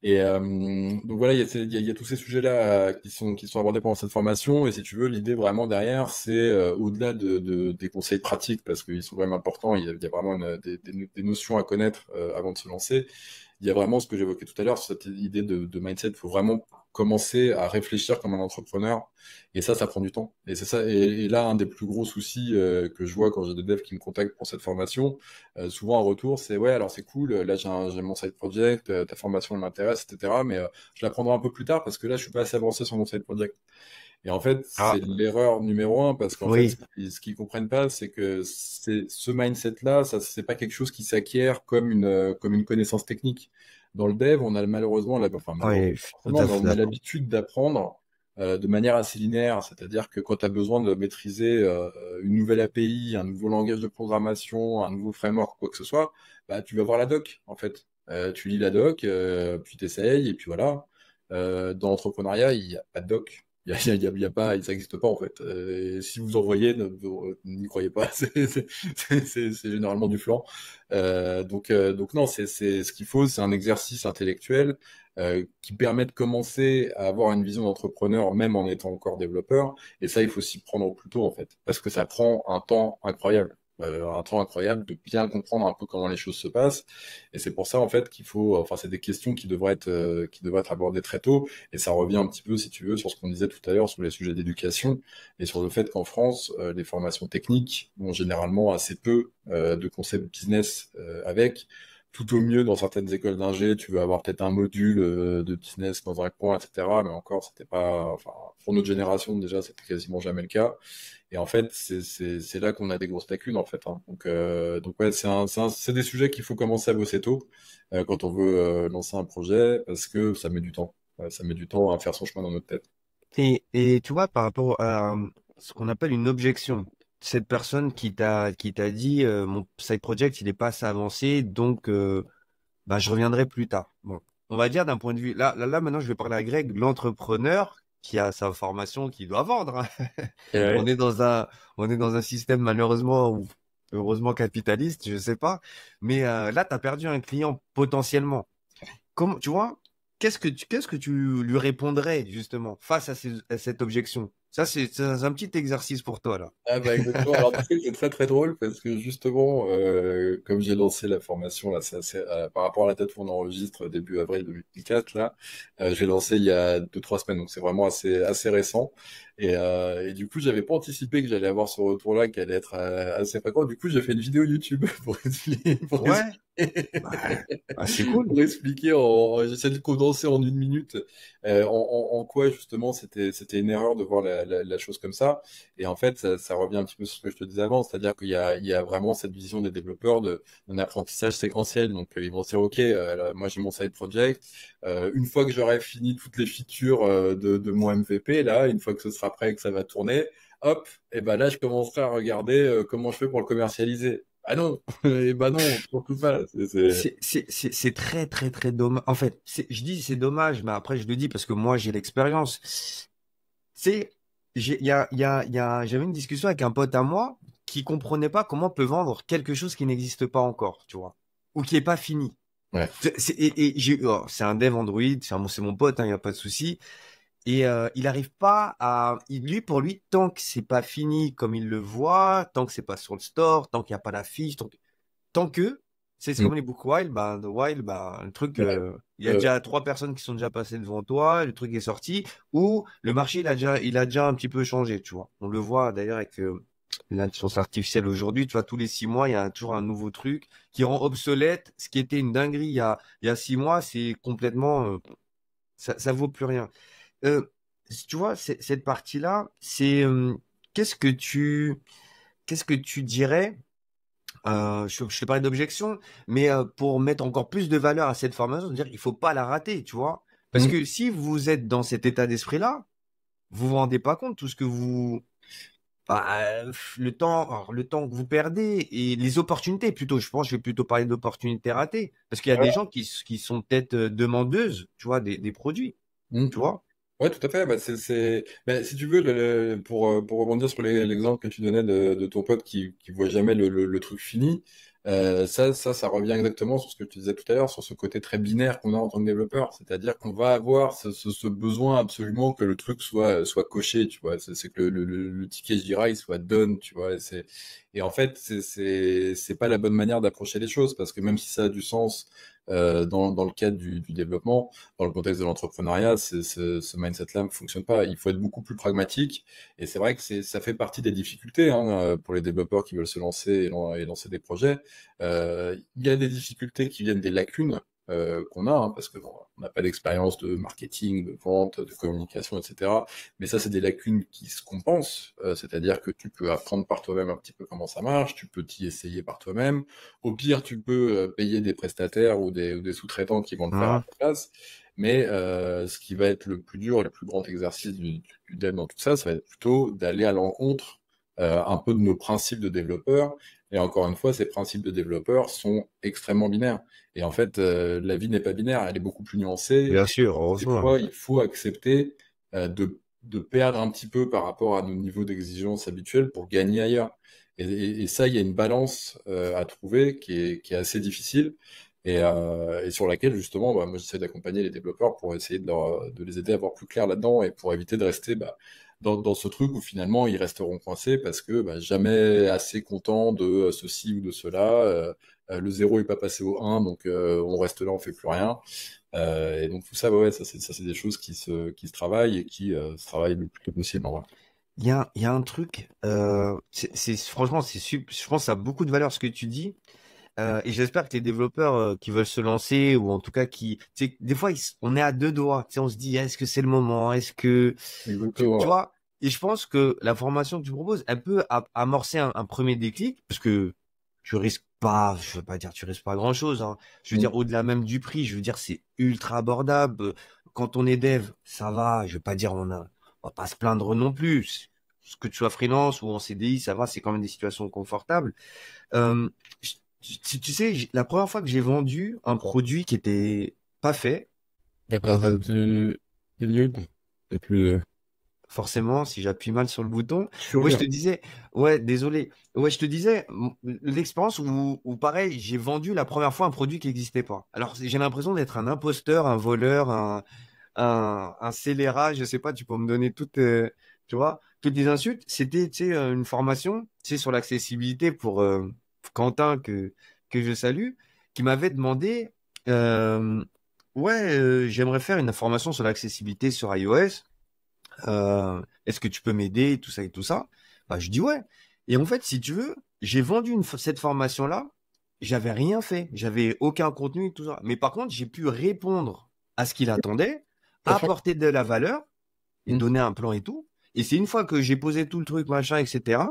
Donc voilà, il y a tous ces sujets-là qui sont abordés pendant cette formation. Et si tu veux, l'idée vraiment derrière, c'est au-delà des conseils pratiques, parce qu'ils sont quand même importants, il y a vraiment des notions à connaître avant de se lancer. Il y a vraiment ce que j'évoquais tout à l'heure, cette idée de mindset. Il faut vraiment commencer à réfléchir comme un entrepreneur. Et ça prend du temps. Et c'est ça. Et là, un des plus gros soucis que je vois quand j'ai des devs qui me contactent pour cette formation, souvent en retour, c'est ouais, alors c'est cool, là j'ai mon side project, ta formation elle m'intéresse, etc. Mais je la prendrai un peu plus tard parce que là je suis pas assez avancé sur mon side project. Et en fait, Ah, c'est l'erreur numéro un, parce qu'en fait, oui. ce qu'ils comprennent pas, c'est que ce mindset-là, ça, c'est pas quelque chose qui s'acquiert comme une connaissance technique. Dans le dev, on a malheureusement, enfin, Oui, malheureusement, tout forcément, à mais fait on a d'accord. l'habitude d'apprendre de manière assez linéaire. C'est-à-dire que quand tu as besoin de maîtriser une nouvelle API, un nouveau langage de programmation, un nouveau framework, quoi que ce soit, bah, tu vas voir la doc, en fait. Tu lis la doc, puis t'essayes, et puis voilà. Dans l'entrepreneuriat, il n'y a pas de doc. Il y a pas, ça n'existe pas en fait. Et si vous en voyez, n'y croyez pas. C'est généralement du flan. Donc non, ce qu'il faut, c'est un exercice intellectuel qui permet de commencer à avoir une vision d'entrepreneur, même en étant encore développeur. Et ça, il faut s'y prendre au plus tôt en fait, parce que ça prend un temps incroyable de bien comprendre un peu comment les choses se passent. Et c'est pour ça en fait qu'il faut, enfin, c'est des questions qui devraient être abordées très tôt. Et ça revient un petit peu, si tu veux, sur ce qu'on disait tout à l'heure sur les sujets d'éducation et sur le fait qu'en France, les formations techniques ont généralement assez peu de concepts business avec. Tout au mieux, dans certaines écoles d'ingé, tu veux avoir peut-être un module de business dans un coin, etc. Mais encore, c'était pas, enfin, pour notre génération déjà, c'était quasiment jamais le cas. Et en fait, c'est là qu'on a des grosses lacunes, en fait, hein. Donc ouais, c'est des sujets qu'il faut commencer à bosser tôt quand on veut lancer un projet, parce que ça met du temps. Ça met du temps à faire son chemin dans notre tête. Et tu vois, par rapport à ce qu'on appelle une objection, cette personne qui t'a dit mon side project il est pas assez avancé, donc bah, je reviendrai plus tard. Bon, on va dire d'un point de vue là maintenant je vais parler à Greg, l'entrepreneur qui a sa formation, qui doit vendre, hein. On Ouais. est dans un système malheureusement ou heureusement capitaliste, je sais pas, mais là tu as perdu un client potentiellement. Tu vois, qu'est-ce que tu lui répondrais justement face à cette objection? Ça, c'est un petit exercice pour toi, là. Ah bah exactement. Alors tu sais que c'est très très drôle parce que justement, comme j'ai lancé la formation là, par rapport à la date où on enregistre début avril 2004 là, j'ai lancé il y a 2-3 semaines, donc c'est vraiment assez récent. Et du coup, j'avais pas anticipé que j'allais avoir ce retour-là qui allait être assez fréquent. Du coup, j'ai fait une vidéo YouTube Ouais, bah, bah, c'est cool. pour expliquer j'essaie de condenser en 1 minute en quoi justement c'était une erreur de voir la chose comme ça. Et en fait, ça revient un petit peu sur ce que je te disais avant, c'est-à-dire qu'il y a vraiment cette vision des développeurs d'un apprentissage séquentiel. Donc, ils vont dire, OK, là, moi j'ai mon side project. Une fois que j'aurai fini toutes les features de mon MVP, là, une fois que ce sera prêt et que ça va tourner, hop, et ben là, je commencerai à regarder comment je fais pour le commercialiser. Ah non, et bah non, surtout pas. C'est très, très, très dommage. En fait, je dis c'est dommage, mais après, je le dis parce que moi, j'ai l'expérience. C'est, j'avais une discussion avec un pote à moi qui comprenait pas comment on peut vendre quelque chose qui n'existe pas encore, tu vois, ou qui est pas fini. Ouais. C'est un dev Android, c'est mon pote, il y a pas de souci. Et il arrive pas à, pour lui, tant que c'est pas fini comme il le voit, tant que c'est pas sur le store, tant qu'il n'y a pas d'affiche, tant que, c'est Mm. comme les book wild, bah, the wild, bah, le truc, Ouais. il y a déjà 3 personnes qui sont déjà passées devant toi, le truc est sorti, ou le marché, il a déjà un petit peu changé, tu vois. On le voit d'ailleurs avec l'intelligence artificielle aujourd'hui, tu vois, tous les 6 mois, il y a toujours un nouveau truc qui rend obsolète ce qui était une dinguerie il y a 6 mois, c'est complètement, ça vaut plus rien. Euh, Tu vois, cette partie-là, qu'est-ce que tu, qu'est-ce que tu dirais? Je te parlais d'objection, mais pour mettre encore plus de valeur à cette formation, dire il faut pas la rater, tu vois. Parce Mm. que si vous êtes dans cet état d'esprit-là, vous vous rendez pas compte tout ce que le temps que vous perdez et les opportunités plutôt. Je pense, que je vais plutôt parler d'opportunités ratées, parce qu'il y a des gens qui sont peut-être demandeuses, tu vois, des produits, Mm. tu vois. Ouais, tout à fait. Bah, bah, si tu veux, pour rebondir sur l'exemple que tu donnais de ton pote qui voit jamais le truc fini, ça revient exactement sur ce que tu disais tout à l'heure, sur ce côté très binaire qu'on a en tant que développeur. C'est-à-dire qu'on va avoir ce besoin absolument que le truc soit coché, tu vois. C'est que le ticket Jira, il soit done, tu vois. Et en fait, c'est pas la bonne manière d'approcher les choses, parce que même si ça a du sens dans le cadre du développement, dans le contexte de l'entrepreneuriat, ce mindset-là ne fonctionne pas. Il faut être beaucoup plus pragmatique. Et c'est vrai que ça fait partie des difficultés hein, pour les développeurs qui veulent se lancer et lancer des projets. Il y a des difficultés qui viennent des lacunes qu'on a, hein, parce que bon, on n'a pas d'expérience de marketing, de vente, de communication, etc. Mais ça, c'est des lacunes qui se compensent. C'est-à-dire que tu peux apprendre par toi-même un petit peu comment ça marche, tu peux t'y essayer par toi-même. Au pire, tu peux payer des prestataires ou des sous-traitants qui vont le faire à Hein. ta place. Mais ce qui va être le plus dur, le plus grand exercice du dev dans tout ça, ça va être plutôt d'aller à l'encontre un peu de nos principes de développeurs. Et encore une fois, ces principes de développeurs sont extrêmement binaires. Et en fait, la vie n'est pas binaire, elle est beaucoup plus nuancée. Bien sûr, Et des heureusement. fois, il faut accepter de perdre un petit peu par rapport à nos niveaux d'exigence habituels pour gagner ailleurs. Et ça, il y a une balance à trouver qui est assez difficile et sur laquelle justement, bah, moi j'essaie d'accompagner les développeurs pour essayer de les aider à voir plus clair là-dedans et pour éviter de rester dans ce truc où finalement ils resteront coincés parce que bah, jamais assez content de ceci ou de cela. Le zéro est pas passé au 1, donc on reste là, on fait plus rien. Et donc tout ça, ouais, ça c'est des choses qui se travaillent et qui se travaillent le plus tôt possible. En vrai. Il y a un truc, franchement, je pense que ça a beaucoup de valeur ce que tu dis. Et j'espère que les développeurs qui veulent se lancer, ou en tout cas tu sais, des fois, on est à deux doigts. Tu sais, on se dit, est-ce que c'est le moment? Est-ce que, tu Exactement. vois? Et je pense que la formation que tu proposes, elle peut amorcer un premier déclic, parce que tu risques pas, je veux pas dire, tu risques pas grand-chose, hein. Je veux Ouais. dire, au-delà même du prix, je veux dire, c'est ultra abordable. Quand on est dev, ça va. Je veux pas dire, on va pas se plaindre non plus. Que tu sois freelance ou en CDI, ça va, c'est quand même des situations confortables. Euh, tu sais, la première fois que j'ai vendu un produit qui était pas fait, Et puis, forcément, si j'appuie mal sur le bouton, sur ouais, je rien. te disais, ouais, désolé, ouais, je te disais, l'expérience où pareil, j'ai vendu la première fois un produit qui n'existait pas. Alors, j'ai l'impression d'être un imposteur, un voleur, un scélérat, je sais pas, tu peux me donner tu vois, toutes les insultes, c'était, tu sais, une formation, tu sais, sur l'accessibilité pour Quentin que je salue, qui m'avait demandé, euh, ouais, j'aimerais faire une formation sur l'accessibilité sur iOS. Est-ce que tu peux m'aider, tout ça et tout ça? Bah, je dis ouais. Et en fait, si tu veux, j'ai vendu cette formation-là. J'avais rien fait. J'avais aucun contenu et tout ça. Mais par contre, j'ai pu répondre à ce qu'il attendait, Bien sûr. apporter de la valeur et Mm. donner un plan et tout. Et c'est une fois que j'ai posé tout le truc, machin, etc.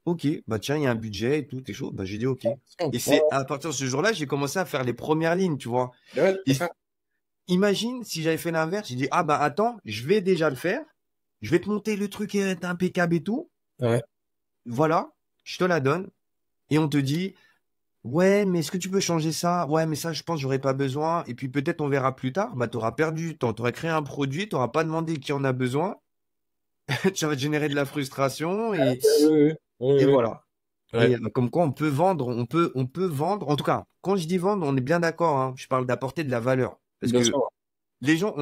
Ok, bah tiens, il y a un budget et tout, t'es chaud. Bah j'ai dit ok. Ouais, Et c'est à partir de ce jour-là, j'ai commencé à faire les premières lignes, tu vois. ouais, tout Et à fait. imagine si j'avais fait l'inverse, j'ai dit ah bah attends, je vais déjà le faire. Je vais te monter le truc est impeccable et tout. Ouais. Voilà, je te la donne. Et on te dit, ouais, mais est-ce que tu peux changer ça? Ouais, mais ça, je pense, j'aurais pas besoin. Et puis peut-être on verra plus tard. Bah, t'auras perdu du temps. T'aurais créé un produit, t'auras pas demandé qui en a besoin. Ça va te générer de la frustration Oui, oui, oui, et oui. voilà. Ouais, Et comme quoi on peut vendre, on peut vendre. En tout cas, quand je dis vendre, on est bien d'accord, hein. Je parle d'apporter de la valeur. Parce bien que sûr. les gens,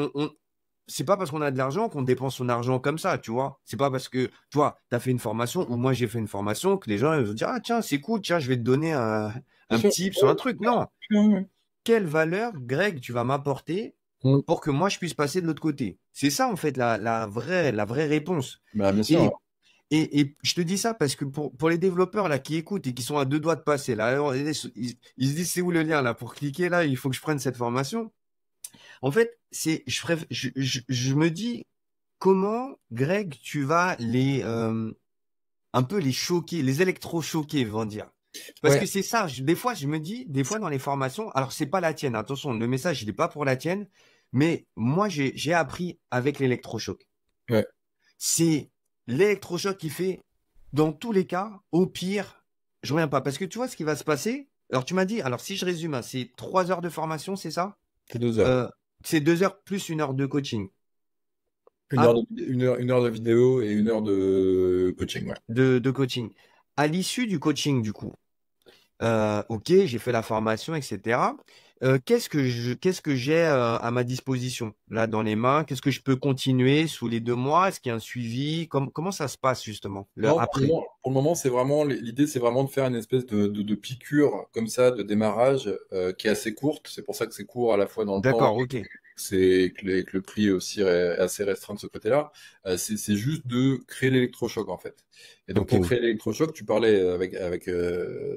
c'est pas parce qu'on a de l'argent qu'on dépense son argent comme ça, tu vois. C'est pas parce que, toi, t'as fait une formation ou moi j'ai fait une formation que les gens ils vont dire, ah tiens, c'est cool, tiens, je vais te donner Bien un sûr. petit sur Ouais, un truc. Non. ouais, ouais. Quelle valeur, Greg, tu vas m'apporter Mm. pour que moi je puisse passer de l'autre côté? C'est ça, en fait, la vraie réponse. Bah, bien sûr. Et, et je te dis ça parce que pour les développeurs là qui écoutent et qui sont à deux doigts de passer, là, alors, ils se disent, c'est où le lien là? Pour cliquer là, il faut que je prenne cette formation. En fait, je me dis, comment, Greg, tu vas un peu les choquer, les électrochoquer, vont dire. Parce Ouais. que c'est ça, des fois, je me dis, des fois dans les formations, alors c'est pas la tienne, attention, le message, il n'est pas pour la tienne, mais moi, j'ai appris avec l'électrochoc. Ouais. C'est l'électrochoc qui fait, dans tous les cas, au pire, je reviens pas. Parce que tu vois ce qui va se passer. Alors, tu m'as dit, alors si je résume, hein, c'est 3 heures de formation, c'est ça? C'est 2 heures. Euh, c'est 2 heures plus 1 heure de coaching. Une heure À- de, une heure de vidéo et 1 heure de coaching, ouais. de coaching. À l'issue du coaching, du coup, ok, j'ai fait la formation, etc. Qu'est-ce que j'ai à ma disposition là dans les mains? Qu'est-ce que je peux continuer sous les 2 mois? Est-ce qu'il y a un suivi? Comment ça se passe justement Non, après? pour le moment, c'est vraiment l'idée, c'est vraiment de faire une espèce de piqûre comme ça de démarrage qui est assez courte. C'est pour ça que c'est court à la fois dans le temps D'accord, ok. que le prix aussi est assez restreint de ce côté-là. C'est juste de créer l'électrochoc en fait. Et donc Ok, pour oui. créer l'électrochoc, tu parlais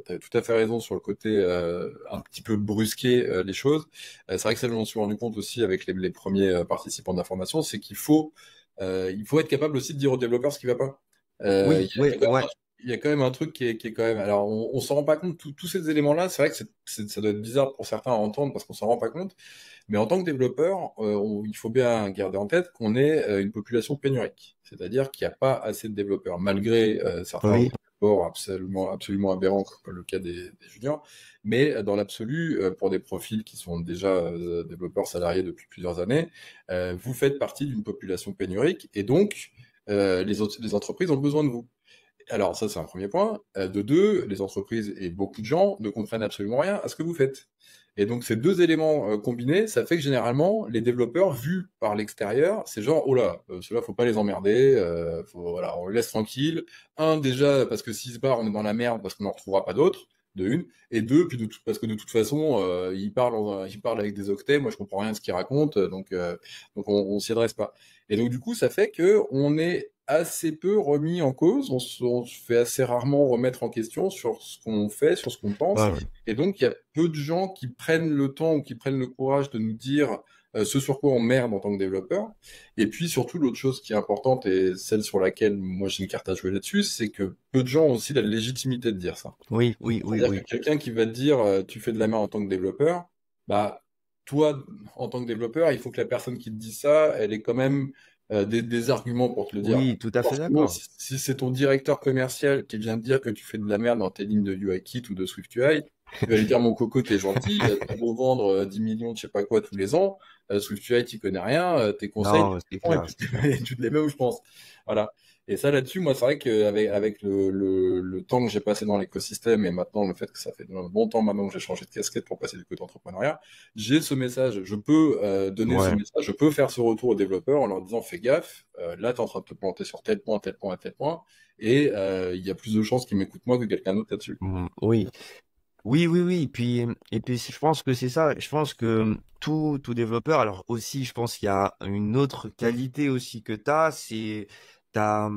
t'avais tout à fait raison sur le côté un petit peu brusquer les choses. C'est vrai que ça, je m'en suis rendu compte aussi avec les premiers participants de la formation, c'est il faut être capable aussi de dire aux développeurs ce qui va pas. Oui, oui, ouais. Il y a quand même un truc qui est quand même. Alors, on s'en rend pas compte. Tous ces éléments-là, c'est vrai que ça doit être bizarre pour certains à entendre parce qu'on s'en rend pas compte. Mais en tant que développeur, il faut bien garder en tête qu'on est une population pénurique. C'est-à-dire qu'il n'y a pas assez de développeurs, malgré certains Oui, rapports absolument aberrants, comme le cas des juniors. Mais dans l'absolu, pour des profils qui sont déjà développeurs salariés depuis plusieurs années, vous faites partie d'une population pénurique et donc les entreprises ont besoin de vous. Alors ça, c'est un premier point. De deux, les entreprises et beaucoup de gens ne comprennent absolument rien à ce que vous faites. Et donc ces deux éléments combinés, ça fait que généralement, les développeurs vus par l'extérieur, c'est genre, oh là, ceux-là, faut pas les emmerder, voilà, on les laisse tranquilles. Un, déjà, parce que s'ils se barrent, on est dans la merde, parce qu'on n'en retrouvera pas d'autres, de une. Et deux, parce que de toute façon, ils parlent avec des octets, moi je comprends rien de ce qu'ils racontent, donc on s'y adresse pas. Et donc du coup, ça fait que on est assez peu remis en cause, on se fait assez rarement remettre en question sur ce qu'on fait, sur ce qu'on pense, ouais, ouais. et donc il y a peu de gens qui prennent le temps ou qui prennent le courage de nous dire ce sur quoi on merde en tant que développeur. Et puis surtout l'autre chose qui est importante et celle sur laquelle moi j'ai une carte à jouer là-dessus, c'est que peu de gens ont aussi la légitimité de dire ça. Oui, oui, oui, C'est-à-dire que oui. quelqu'un qui va te dire tu fais de la merde en tant que développeur, bah toi en tant que développeur, il faut que la personne qui te dit ça, elle ait quand même des arguments pour te le dire. Oui, tout à fait Forcément, d'accord. si c'est ton directeur commercial qui vient te dire que tu fais de la merde dans tes lignes de UIKit ou de SwiftUI, Il va lui dire, mon coco, t'es gentil, t'as beau vendre 10 millions de je sais pas quoi tous les ans, SwiftUI, tu connais rien, tes conseils, Non, c'est et clair. puis tu te les mets où je pense. Voilà. Et ça, là-dessus, moi, c'est vrai qu'avec le temps que j'ai passé dans l'écosystème et maintenant le fait que ça fait un bon temps maintenant que j'ai changé de casquette pour passer du côté entrepreneuriat, j'ai ce message. Je peux donner ce Ouais. message, je peux faire ce retour aux développeurs en leur disant, fais gaffe, là, t'es en train de te planter sur tel point, tel point, tel point, et il y a plus de chances qu'ils m'écoutent moi que quelqu'un d'autre là-dessus. Oui. Oui, oui, oui. Et puis, je pense que c'est ça. Je pense que tout développeur, alors aussi, je pense qu'il y a une autre qualité aussi que tu as, c'est t'as,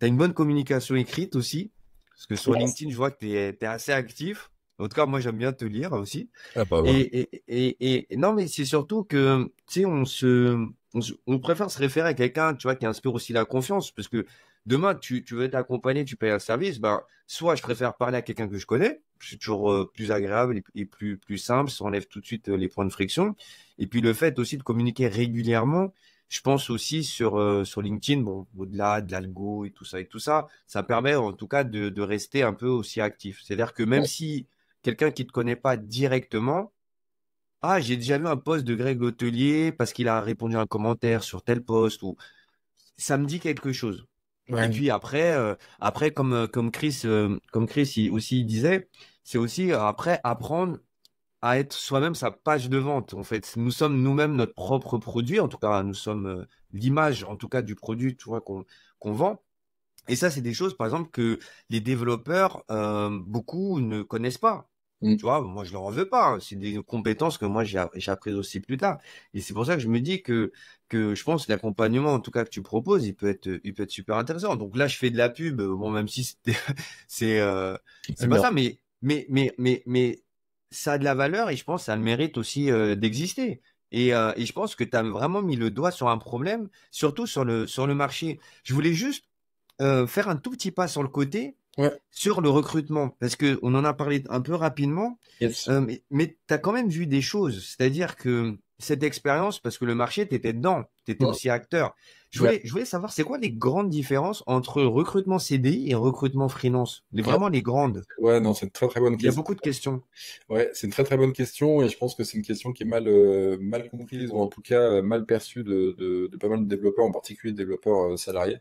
t'as une bonne communication écrite aussi. Parce que sur LinkedIn, je vois que tu es assez actif. En tout cas, moi, j'aime bien te lire aussi. Ah bah voilà. Et non, mais c'est surtout que, tu sais, on préfère se référer à quelqu'un, tu vois, qui inspire aussi la confiance. Parce que demain, tu veux t'accompagner, tu payes un service, ben, soit je préfère parler à quelqu'un que je connais, c'est toujours plus agréable et plus simple, ça enlève tout de suite les points de friction. Et puis le fait aussi de communiquer régulièrement, je pense aussi sur LinkedIn, bon, au-delà de l'algo et tout ça, ça permet en tout cas de rester un peu aussi actif. C'est-à-dire que même si quelqu'un qui te connaît pas directement, ah, j'ai déjà vu un post de Greg Hôtelier parce qu'il a répondu à un commentaire sur tel post ou ça me dit quelque chose. Et Ouais. puis après comme Chris il disait, c'est aussi après apprendre à être soi-même sa page de vente. En fait, nous sommes nous-mêmes notre propre produit. En tout cas, nous sommes l'image, en tout cas, du produit, tu vois, qu'on vend. Et ça, c'est des choses, par exemple, que les développeurs, beaucoup ne connaissent pas. Mm. Tu vois, moi, je leur en veux pas, hein. C'est des compétences que moi, j'ai apprises aussi plus tard. Et c'est pour ça que je me dis que je pense que l'accompagnement, en tout cas, que tu proposes, il peut être super intéressant. Donc là, je fais de la pub. Bon, même si c'est, c'est J'aime pas bien. ça, mais ça a de la valeur et je pense que ça a le mérite aussi, d'exister. Et je pense que tu as vraiment mis le doigt sur un problème, surtout sur le marché. Je voulais juste faire un tout petit pas sur le côté, Ouais. sur le recrutement, parce que on en a parlé un peu rapidement, Yes. mais tu as quand même vu des choses, c'est-à-dire que cette expérience, parce que le marché, tu étais dedans, tu étais Mm. aussi acteur. Je Ouais. voulais, je voulais savoir, c'est quoi les grandes différences entre recrutement CDI et recrutement freelance? Vraiment les grandes. Ouais, non, c'est une très très bonne Il y a question. beaucoup de questions. Ouais, c'est une très très bonne question et je pense que c'est une question qui est mal comprise ou en tout cas mal perçue de pas mal de développeurs, en particulier de développeurs salariés.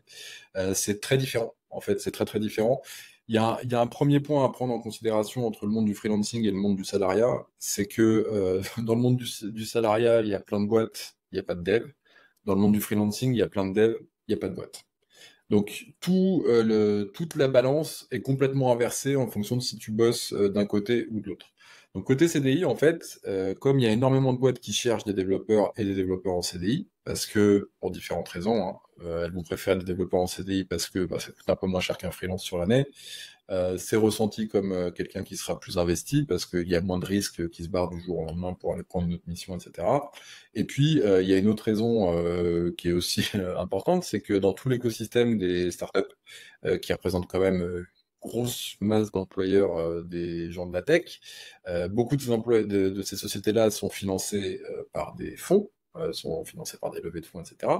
C'est très différent, en fait, c'est très très différent. Il y a un premier point à prendre en considération entre le monde du freelancing et le monde du salariat, c'est que dans le monde du salariat, il y a plein de boîtes, il n'y a pas de dev. Dans le monde du freelancing, il y a plein de devs, il n'y a pas de boîte. Donc toute la balance est complètement inversée en fonction de si tu bosses d'un côté ou de l'autre. Donc côté CDI, en fait, comme il y a énormément de boîtes qui cherchent des développeurs et des développeurs en CDI, parce que pour différentes raisons, hein, elles vont préférer des développeurs en CDI parce que bah, ça coûte un peu moins cher qu'un freelance sur l'année. C'est ressenti comme quelqu'un qui sera plus investi parce qu'il y a moins de risques qui se barrent du jour au lendemain pour aller prendre une autre mission, etc. Et puis, il y a une autre raison qui est aussi importante, c'est que dans tout l'écosystème des startups, qui représentent quand même grosse masse d'employeurs des gens de la tech, beaucoup de ces emplois de ces sociétés-là sont financés par des fonds, sont financés par des levées de fonds, etc.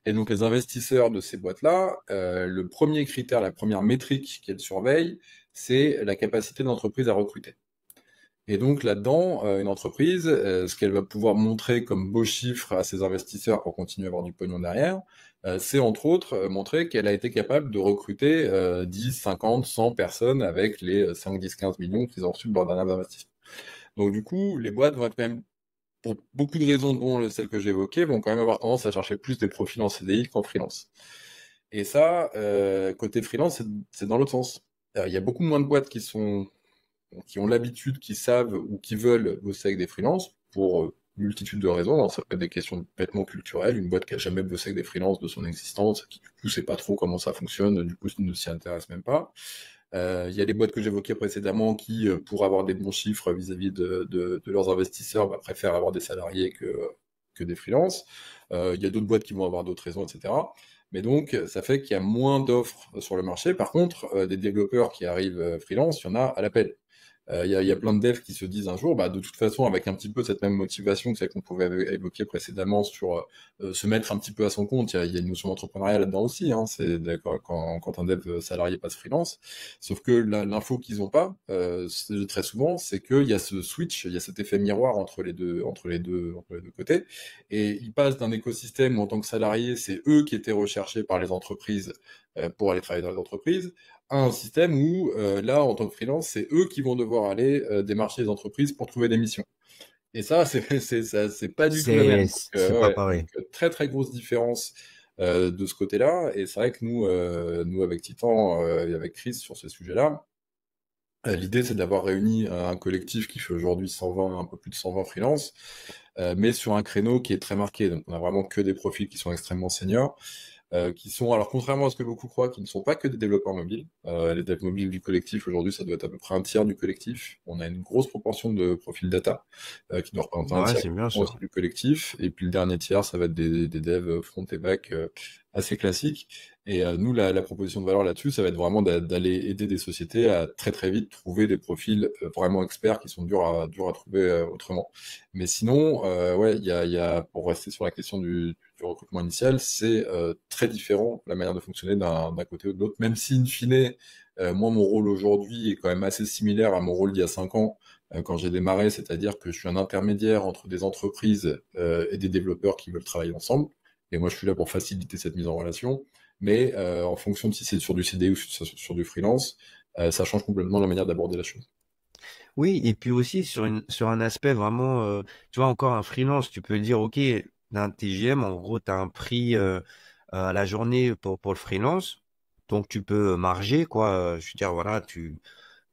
Et donc les investisseurs de ces boîtes-là, le premier critère, la première métrique qu'elles surveillent, c'est la capacité de l'entreprise à recruter. Et donc là-dedans, une entreprise, ce qu'elle va pouvoir montrer comme beaux chiffres à ses investisseurs pour continuer à avoir du pognon derrière, c'est entre autres montrer qu'elle a été capable de recruter 10, 50, 100 personnes avec les 5, 10, 15 millions qu'ils ont reçus de leurs derniers investissements. Donc du coup, les boîtes vont être quand même, pour beaucoup de raisons dont celles que j'ai évoquées, vont quand même avoir tendance à chercher plus des profils en CDI qu'en freelance. Et ça, côté freelance, c'est dans l'autre sens. Il y a beaucoup moins de boîtes qui ont l'habitude, qui savent ou qui veulent bosser avec des freelances pour une multitude de raisons. Alors, ça peut être des questions bêtement culturelles. Une boîte qui a jamais bossé avec des freelances de son existence, qui du coup sait pas trop comment ça fonctionne, du coup ne s'y intéresse même pas. Il y a des boîtes que j'évoquais précédemment qui, pour avoir des bons chiffres vis-à-vis de leurs investisseurs, bah, préfèrent avoir des salariés que des freelances. Il y a d'autres boîtes qui vont avoir d'autres raisons, etc. Mais donc, ça fait qu'il y a moins d'offres sur le marché. Par contre, des développeurs qui arrivent freelance, il y en a à l'appel. Il y a plein de devs qui se disent un jour, bah, de toute façon, avec un petit peu cette même motivation que celle qu'on pouvait évoquer précédemment sur se mettre un petit peu à son compte, il y a une notion d'entrepreneuriat là-dedans aussi, hein, c'est d'accord, quand un dev salarié passe freelance. Sauf que l'info qu'ils ont pas, très souvent, c'est qu'il y a ce switch, il y a cet effet miroir entre les deux côtés, et ils passent d'un écosystème où en tant que salarié, c'est eux qui étaient recherchés par les entreprises pour aller travailler dans les entreprises, à un système où, là, en tant que freelance, c'est eux qui vont devoir aller démarcher les entreprises pour trouver des missions. Et ça, c'est pas du tout la même. Donc, C'est pas ouais, donc, pareil. très très grosse différence de ce côté-là. Et c'est vrai que nous avec Titan et avec Chris sur ce sujet-là, l'idée c'est d'avoir réuni un collectif qui fait aujourd'hui 120, un peu plus de 120 freelances, mais sur un créneau qui est très marqué. Donc on a vraiment que des profils qui sont extrêmement seniors qui sont, alors contrairement à ce que beaucoup croient, qui ne sont pas que des développeurs mobiles. Les devs mobiles du collectif, aujourd'hui, ça doit être à peu près un tiers du collectif. On a une grosse proportion de profils data, qui doit représenter un Ouais, tiers c'est bien ça. aussi du collectif. Et puis le dernier tiers, ça va être des devs front et back assez classiques. Et nous, la proposition de valeur là-dessus, ça va être vraiment d'aller aider des sociétés à très très vite trouver des profils vraiment experts qui sont durs à trouver autrement. Mais sinon, ouais, pour rester sur la question du recrutement initial, c'est très différent la manière de fonctionner d'un côté ou de l'autre, même si in fine, moi mon rôle aujourd'hui est quand même assez similaire à mon rôle d'il y a 5 ans quand j'ai démarré, c'est-à-dire que je suis un intermédiaire entre des entreprises et des développeurs qui veulent travailler ensemble, et moi je suis là pour faciliter cette mise en relation, mais en fonction de si c'est sur du CDI ou sur du freelance, ça change complètement la manière d'aborder la chose. Oui, et puis aussi sur un aspect vraiment, tu vois, encore un freelance, tu peux dire, OK, d'un TGM, en gros, tu as un prix à la journée pour le freelance, donc tu peux marger, quoi. Je veux dire, voilà,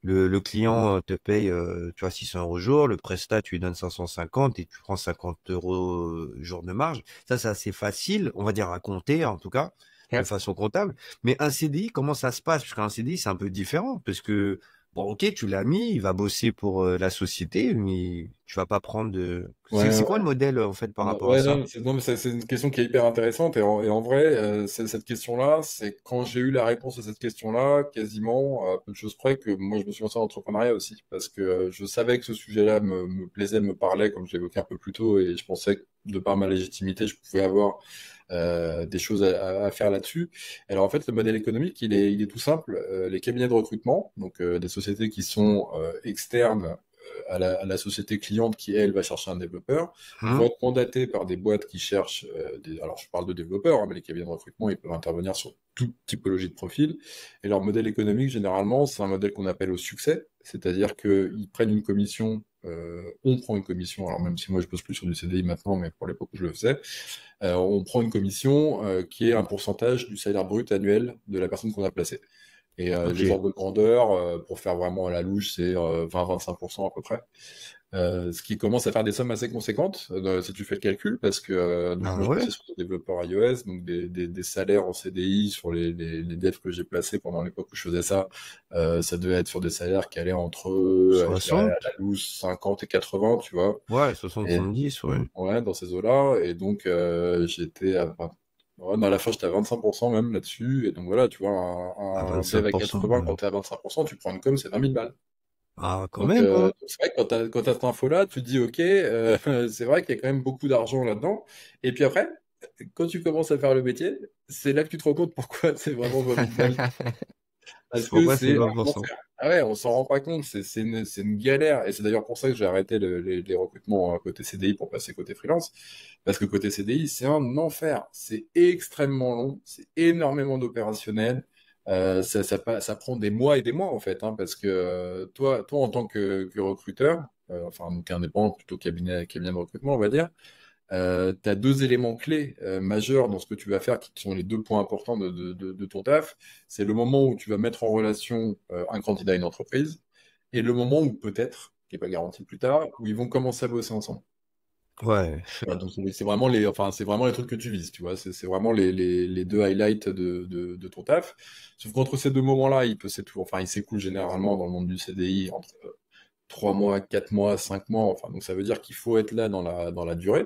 le client te paye, tu vois, 600 euros au jour, le prestat, tu lui donnes 550 et tu prends 50 euros jour de marge. Ça, c'est assez facile, on va dire, à compter, en tout cas, de Ouais. façon comptable. Mais un CDI, comment ça se passe? Parce qu'un CDI, c'est un peu différent, parce que, bon, ok, tu l'as mis, il va bosser pour la société, mais tu vas pas prendre de... Ouais, C'est quoi ouais. le modèle, en fait, par Non, rapport à ouais, ça? non, mais c'est une question qui est hyper intéressante et en vrai, cette question-là, c'est quand j'ai eu la réponse à cette question-là, quasiment à peu de choses près que moi je me suis lancé en entrepreneuriat aussi parce que je savais que ce sujet-là me plaisait, me parlait comme je l'évoquais un peu plus tôt et je pensais que de par ma légitimité, je pouvais avoir des choses à faire là-dessus. Alors en fait, le modèle économique, il est tout simple. Les cabinets de recrutement, donc des sociétés qui sont externes à la société cliente qui, elle, va chercher un développeur, vont Hein. être mandatés par des boîtes qui cherchent alors je parle de développeurs, hein, mais les cabinets de recrutement, ils peuvent intervenir sur toute typologie de profil. Et leur modèle économique, généralement, c'est un modèle qu'on appelle au succès, c'est-à-dire qu'ils prennent une commission, on prend une commission, alors même si moi je bosse plus sur du CDI maintenant, mais pour l'époque où je le faisais, on prend une commission qui est un pourcentage du salaire brut annuel de la personne qu'on a placée. Et Ok. les ordres de grandeur, pour faire vraiment à la louche, c'est 20-25% à peu près. Ce qui commence à faire des sommes assez conséquentes, si tu fais le calcul, parce que donc Ah moi je ouais? bossais sur des développeurs iOS, donc des salaires en CDI sur les devs que j'ai placés pendant l'époque où je faisais ça, ça devait être sur des salaires qui allaient entre, je dirais à 60? la louche, 50 et 80, tu vois. Ouais, Et 70, ouais. ouais, dans ces eaux-là, et donc j'étais à ouais, non, à la fin, j'étais à 25% même là-dessus. Et donc voilà, tu vois, À un dev à 25%. 80, quand t'es à 25%, tu prends une com, c'est 20 000 balles. Ah, quand Donc même, hein. c'est vrai que quand t'as cette info-là, tu te dis, OK, c'est vrai qu'il y a quand même beaucoup d'argent là-dedans. Et puis après, quand tu commences à faire le métier, c'est là que tu te rends compte pourquoi c'est vraiment 20 000 balles. Parce que Pourquoi c'est c'est un 20%? enfer. Ah ouais, on s'en rend pas compte, c'est une galère. Et c'est d'ailleurs pour ça que j'ai arrêté les recrutements côté CDI pour passer côté freelance. Parce que côté CDI, c'est un enfer. C'est extrêmement long, c'est énormément d'opérationnel. Ça prend des mois et des mois, en fait, hein, parce que toi, en tant que recruteur, enfin, donc indépendant, plutôt cabinet de recrutement, on va dire, tu as deux éléments clés majeurs dans ce que tu vas faire, qui sont les deux points importants de ton taf. C'est le moment où tu vas mettre en relation un candidat à une entreprise, et le moment où peut-être, qui n'est pas garanti plus tard, où ils vont commencer à bosser ensemble. Ouais. Voilà, donc c'est vraiment les trucs que tu vises, tu vois. C'est vraiment les deux highlights de ton taf. Sauf qu'entre ces deux moments-là, il s'écoule généralement dans le monde du CDI entre 3 mois, 4 mois, 5 mois. Enfin, donc ça veut dire qu'il faut être là dans la durée.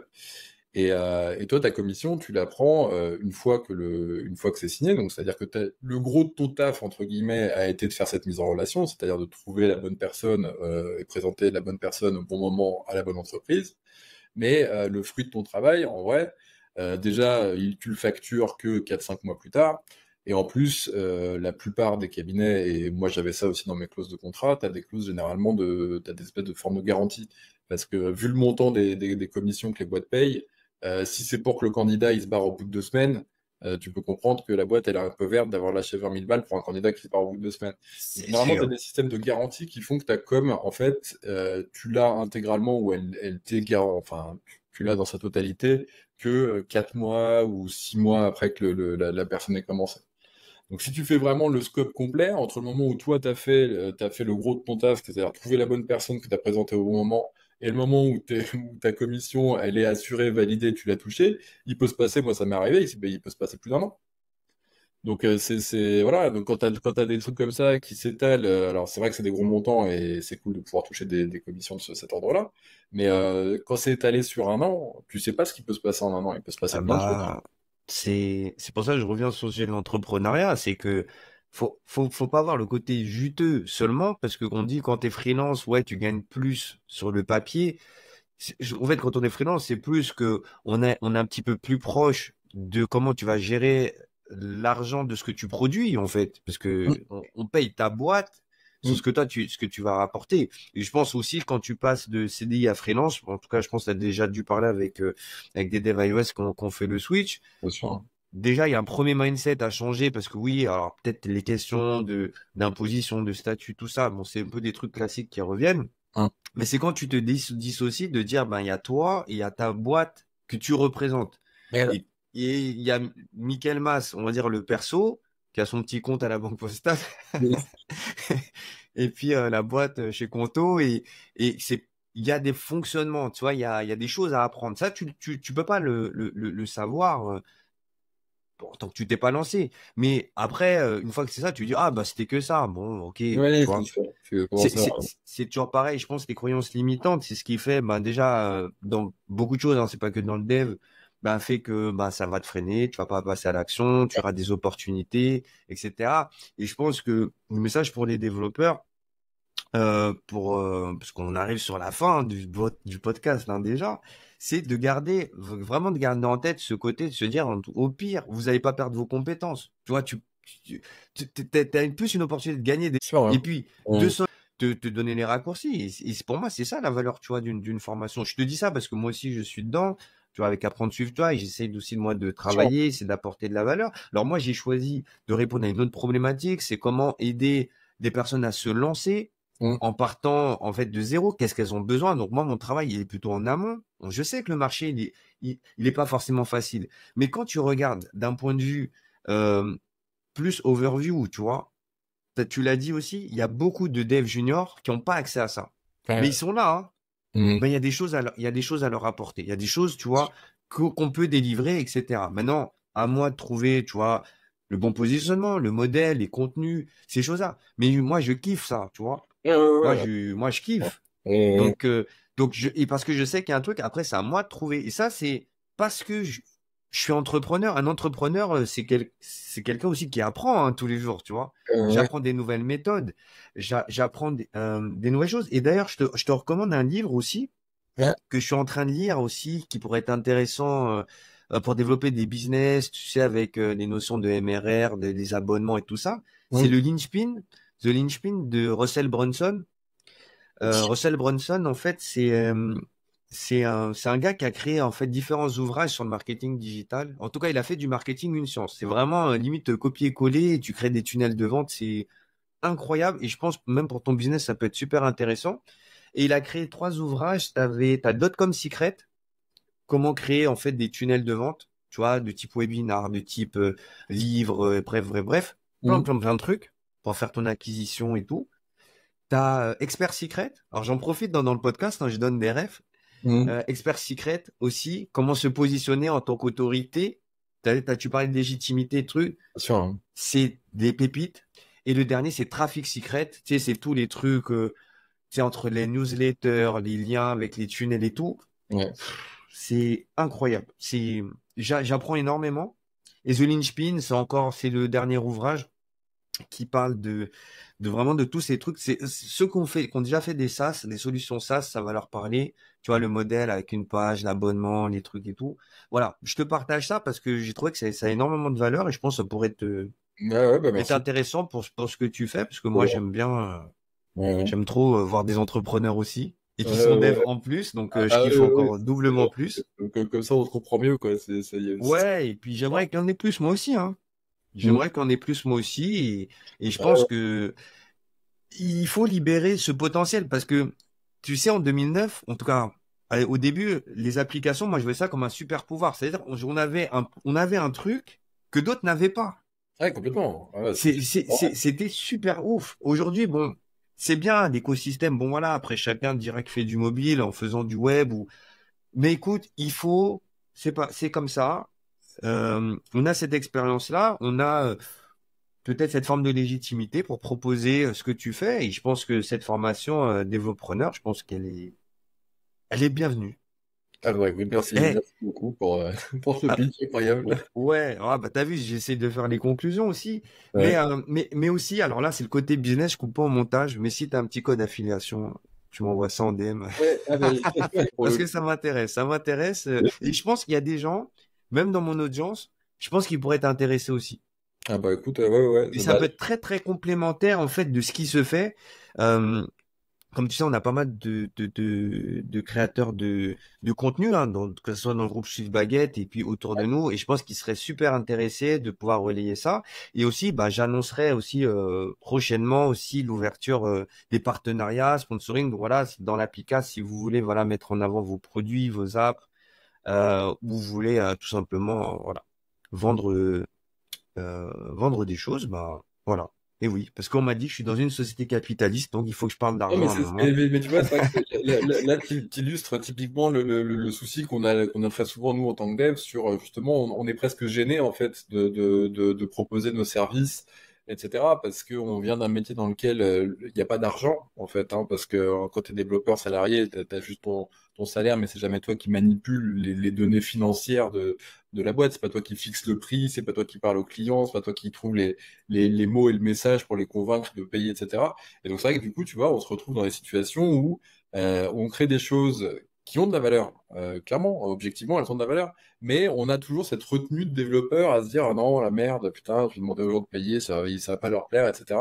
Et toi, ta commission, tu la prends une fois que c'est signé. Donc, c'est-à-dire que le gros de ton taf, entre guillemets, a été de faire cette mise en relation, c'est-à-dire de trouver la bonne personne et présenter la bonne personne au bon moment à la bonne entreprise. Mais le fruit de ton travail, en vrai, déjà, tu le factures que 4-5 mois plus tard. Et en plus, la plupart des cabinets, et moi j'avais ça aussi dans mes clauses de contrat, tu as des clauses généralement t'as des espèces de formes de garantie. Parce que vu le montant des commissions que les boîtes payent, si c'est pour que le candidat il se barre au bout de 2 semaines, tu peux comprendre que la boîte elle est un peu verte d'avoir lâché 20 000 balles pour un candidat qui se barre au bout de 2 semaines. C'est Généralement, tu as sûr. des systèmes de garantie qui font que ta com, en fait, tu l'as intégralement ou elle t'est enfin, tu l'as dans sa totalité que 4 mois ou 6 mois après que la personne ait commencé. Donc si tu fais vraiment le scope complet, entre le moment où toi t'as fait le gros de ton taf, c'est-à-dire trouver la bonne personne que tu as présentée au bon moment, et le moment où, où ta commission elle est assurée, validée, tu l'as touchée, il peut se passer, moi ça m'est arrivé, il peut se passer plus d'1 an. Donc voilà, donc quand t'as des trucs comme ça qui s'étalent, alors c'est vrai que c'est des gros montants et c'est cool de pouvoir toucher des commissions de cet ordre-là, mais quand c'est étalé sur 1 an, tu sais pas ce qui peut se passer en 1 an, il peut se passer Ah plein de choses. bah, c'est pour ça que je reviens sur le sujet de l'entrepreneuriat, c'est que faut pas voir le côté juteux seulement, parce que on dit quand t'es freelance, ouais, tu gagnes plus sur le papier. En fait, quand on est freelance, c'est plus que on est un petit peu plus proche de comment tu vas gérer l'argent de ce que tu produis, en fait, parce Mm, que on paye ta boîte sur mm, ce que tu vas rapporter. Et je pense aussi quand tu passes de CDI à freelance, en tout cas, je pense que tu as déjà dû parler avec des devs iOS qu'on fait le switch. bien sûr. Déjà, il y a un premier mindset à changer parce que oui, alors peut-être les questions d'imposition, de statut, tout ça, bon, c'est un peu des trucs classiques qui reviennent. Hein. Mais c'est quand tu te dissocies de dire, ben, il y a toi et il y a ta boîte que tu représentes. Mais Et il y a Michael Mas, on va dire le perso, qui a son petit compte à la Banque Postale. Et puis la boîte chez Conto. Et il y a des fonctionnements, tu vois, il y a des choses à apprendre. Ça, tu peux pas le savoir tant que tu t'es pas lancé. Mais après, une fois que c'est ça, tu dis, ah, bah, c'était que ça. Bon, ok, tu ouais, vois. c'est comment ça. C'est toujours pareil, je pense, les croyances limitantes, c'est ce qui fait, ben déjà, dans beaucoup de choses, hein, c'est pas que dans le dev, ben, fait que ben, ça va te freiner, tu vas pas passer à l'action, tu auras des opportunités, etc. Et je pense que le message pour les développeurs, parce qu'on arrive sur la fin du podcast hein, déjà, c'est de garder, vraiment de garder en tête ce côté, de se dire, au pire, vous n'allez pas perdre vos compétences. Tu vois, t'as plus une opportunité de gagner C'est sûr, et hein. puis, Mm. te donner les raccourcis. Pour moi, c'est ça la valeur, tu vois, d'une formation. Je te dis ça parce que moi aussi, je suis dedans. Tu vois, avec Apprendre, Suivre toi, et j'essaye aussi, moi, de C'est sûr. travailler, c'est d'apporter de la valeur. Alors, moi, j'ai choisi de répondre à une autre problématique, c'est comment aider des personnes à se lancer Mm. en partant, en fait, de zéro. Qu'est-ce qu'elles ont besoin? Donc, moi, mon travail, il est plutôt en amont. Bon, je sais que le marché, il est pas forcément facile. Mais quand tu regardes d'un point de vue, euh, plus overview, tu vois, tu l'as dit aussi, il y a beaucoup de devs juniors qui n'ont pas accès à ça. Mais ils Ouais. sont là, hein. Mm. Ben, il y a des choses il y a des choses à leur apporter. Il y a des choses, tu vois, qu'on peut délivrer, etc. Maintenant, à moi de trouver, tu vois, le bon positionnement, le modèle, les contenus, ces choses-là. Mais moi, je kiffe ça, tu vois. Ouais, ouais, ouais. Moi, je kiffe. Mm. Donc, et parce que je sais qu'il y a un truc, après, c'est à moi de trouver. Et ça, c'est parce que je suis entrepreneur. Un entrepreneur, c'est quelqu'un aussi qui apprend hein, tous les jours, tu vois. Ouais. J'apprends des nouvelles méthodes, j'apprends des nouvelles choses. Et d'ailleurs, je te recommande un livre aussi Ouais. que je suis en train de lire aussi, qui pourrait être intéressant pour développer des business, tu sais, avec les notions de MRR, des abonnements et tout ça. C'est Mm. le Linchpin, The Linchpin de Russell Brunson. Russell Brunson, en fait, c'est un gars qui a créé en fait différents ouvrages sur le marketing digital. En tout cas, il a fait du marketing une science. C'est vraiment limite copier-coller et tu crées des tunnels de vente. C'est incroyable et je pense même pour ton business, ça peut être super intéressant. Et il a créé 3 ouvrages. T'as Dotcom Secret, comment créer en fait des tunnels de vente, tu vois, de type webinar, de type livre, bref, Mm. plein de trucs pour faire ton acquisition et tout. T'as Expert Secret. Alors j'en profite dans le podcast, hein, je donne des refs. Mm. Expert Secret aussi, comment se positionner en tant qu'autorité. Tu parlais de légitimité, truc. Bien sûr, hein. C'est des pépites. Et le dernier, c'est Traffic Secret. Tu sais, c'est tous les trucs, tu sais, entre les newsletters, les liens avec les tunnels et tout. Ouais. c'est incroyable. J'apprends énormément. Et The Linchpin, c'est le dernier ouvrage qui parle de vraiment de tous ces trucs. C'est ceux qui ont déjà fait des SaaS, des solutions SaaS, ça va leur parler. Tu vois, le modèle avec une page, l'abonnement, les trucs et tout. Voilà. Je te partage ça parce que j'ai trouvé que ça a énormément de valeur et je pense que ça pourrait Ouais, ouais, bah être merci. intéressant pour ce que tu fais parce que moi, Ouais, ouais, j'aime trop voir des entrepreneurs aussi et qui sont devs ouais. en plus. Donc, je Ah, kiffe ouais, ouais. encore doublement plus. Comme ça, on se comprend mieux, quoi. Ouais. Et puis, j'aimerais qu'il y en ait plus moi aussi, hein. Mm. J'aimerais qu'il y en ait plus moi aussi et je Ouais, pense ouais. que il faut libérer ce potentiel parce que, tu sais, en 2009, en tout cas, au début, les applications, moi, je voyais ça comme un super pouvoir. C'est-à-dire, on avait un truc que d'autres n'avaient pas. Ouais, complètement. Ouais, ouais. C'était super ouf. Aujourd'hui, bon, c'est bien l'écosystème. Bon, voilà, après, chacun dirait qu'il fait du mobile en faisant du web mais écoute, c'est comme ça. On a cette expérience-là, on a peut-être cette forme de légitimité pour proposer ce que tu fais. Et je pense que cette formation développeur, je pense elle est bienvenue. Ah ouais, oui, merci, Eh, merci beaucoup pour ce ah, pitch incroyable. ouais, ah, bah t'as vu, j'essaie de faire les conclusions aussi. Ouais. Mais aussi, alors là, c'est le côté business, je coupe pas au montage. Mais si t'as un petit code d'affiliation, tu m'envoies ça en DM. Ouais, ah bah, pour Parce le que coup. ça m'intéresse. Et je pense qu'il y a des gens, même dans mon audience, je pense qu'ils pourraient t'intéresser aussi. Ah bah écoute, ouais, ouais, Et ça bah, peut être très très complémentaire en fait de ce qui se fait. Euh, Comme tu sais, on a pas mal de créateurs de contenu, hein, que ce soit dans le groupe Suisse Baguette et puis autour de nous. Et je pense qu'ils seraient super intéressés de pouvoir relayer ça. Et aussi, bah, j'annoncerai aussi prochainement aussi l'ouverture des partenariats, sponsoring. Donc voilà, dans l'application, si vous voulez voilà mettre en avant vos produits, vos apps, ou vous voulez tout simplement voilà vendre vendre des choses, bah voilà. Et oui, parce qu'on m'a dit que je suis dans une société capitaliste, donc il faut que je parle non, d'argent à un moment. mais tu vois, c'est vrai que là, tu illustres typiquement le souci qu'on a très souvent, nous, en tant que dev, sur justement, on est presque gêné, en fait, de proposer nos services, etc., parce qu'on vient d'un métier dans lequel il n'y a pas d'argent, en fait, hein, parce que quand tu es développeur salarié, tu as juste ton salaire, mais c'est jamais toi qui manipule les données financières de la boîte, c'est pas toi qui fixe le prix, c'est pas toi qui parle aux clients, c'est pas toi qui trouve les mots et le message pour les convaincre de payer, etc. Et donc c'est vrai que du coup, tu vois, on se retrouve dans des situations où on crée des choses qui ont de la valeur. Clairement, objectivement, elles ont de la valeur, mais on a toujours cette retenue de développeurs à se dire, ah non, la merde, putain, je vais demander aux gens de payer, ça va pas leur plaire, etc.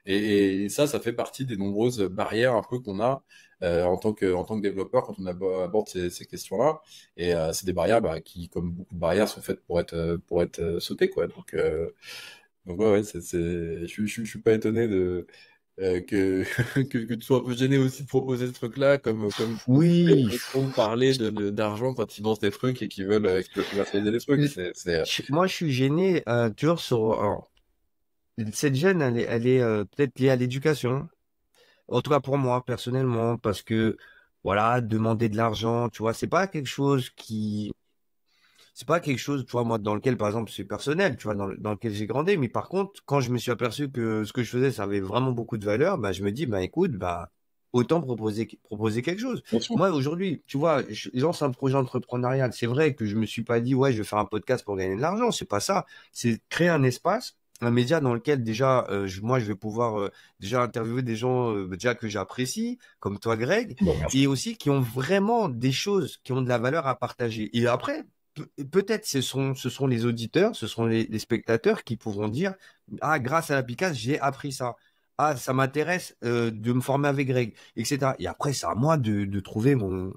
Et ça fait partie des nombreuses barrières un peu qu'on a en tant que développeur quand on aborde ces questions-là. Et c'est des barrières bah, qui, comme beaucoup de barrières, sont faites pour être sautées, quoi. Donc ouais, ouais, je suis pas étonné que, que tu sois un peu gêné aussi de proposer ce truc-là, comme tous les Oui, gens qui vont parler d'argent quand ils lancent des trucs et qui veulent commercialiser des trucs. moi je suis gêné toujours sur alors, cette gêne, elle est peut-être liée à l'éducation. En tout cas pour moi personnellement, parce que voilà, demander de l'argent, tu vois, c'est pas quelque chose, tu vois, moi, dans lequel, par exemple, c'est personnel, tu vois, dans lequel j'ai grandi. Mais par contre, quand je me suis aperçu que ce que je faisais, ça avait vraiment beaucoup de valeur, bah, je me dis, bah, écoute, bah, autant proposer quelque chose. Bien sûr. Moi, aujourd'hui, tu vois, je lance un projet entrepreneurial. C'est vrai que je me suis pas dit, ouais, je vais faire un podcast pour gagner de l'argent. C'est pas ça. C'est créer un espace, un média dans lequel déjà, moi, je vais pouvoir déjà interviewer des gens déjà que j'apprécie, comme toi, Greg, Bon, merci. et aussi qui ont vraiment des choses qui ont de la valeur à partager. Et après, peut-être ce sont les auditeurs, ce sont les spectateurs qui pourront dire, ah, grâce à l'application, j'ai appris ça. Ah, ça m'intéresse de me former avec Greg, etc. Et après, c'est à moi de trouver mon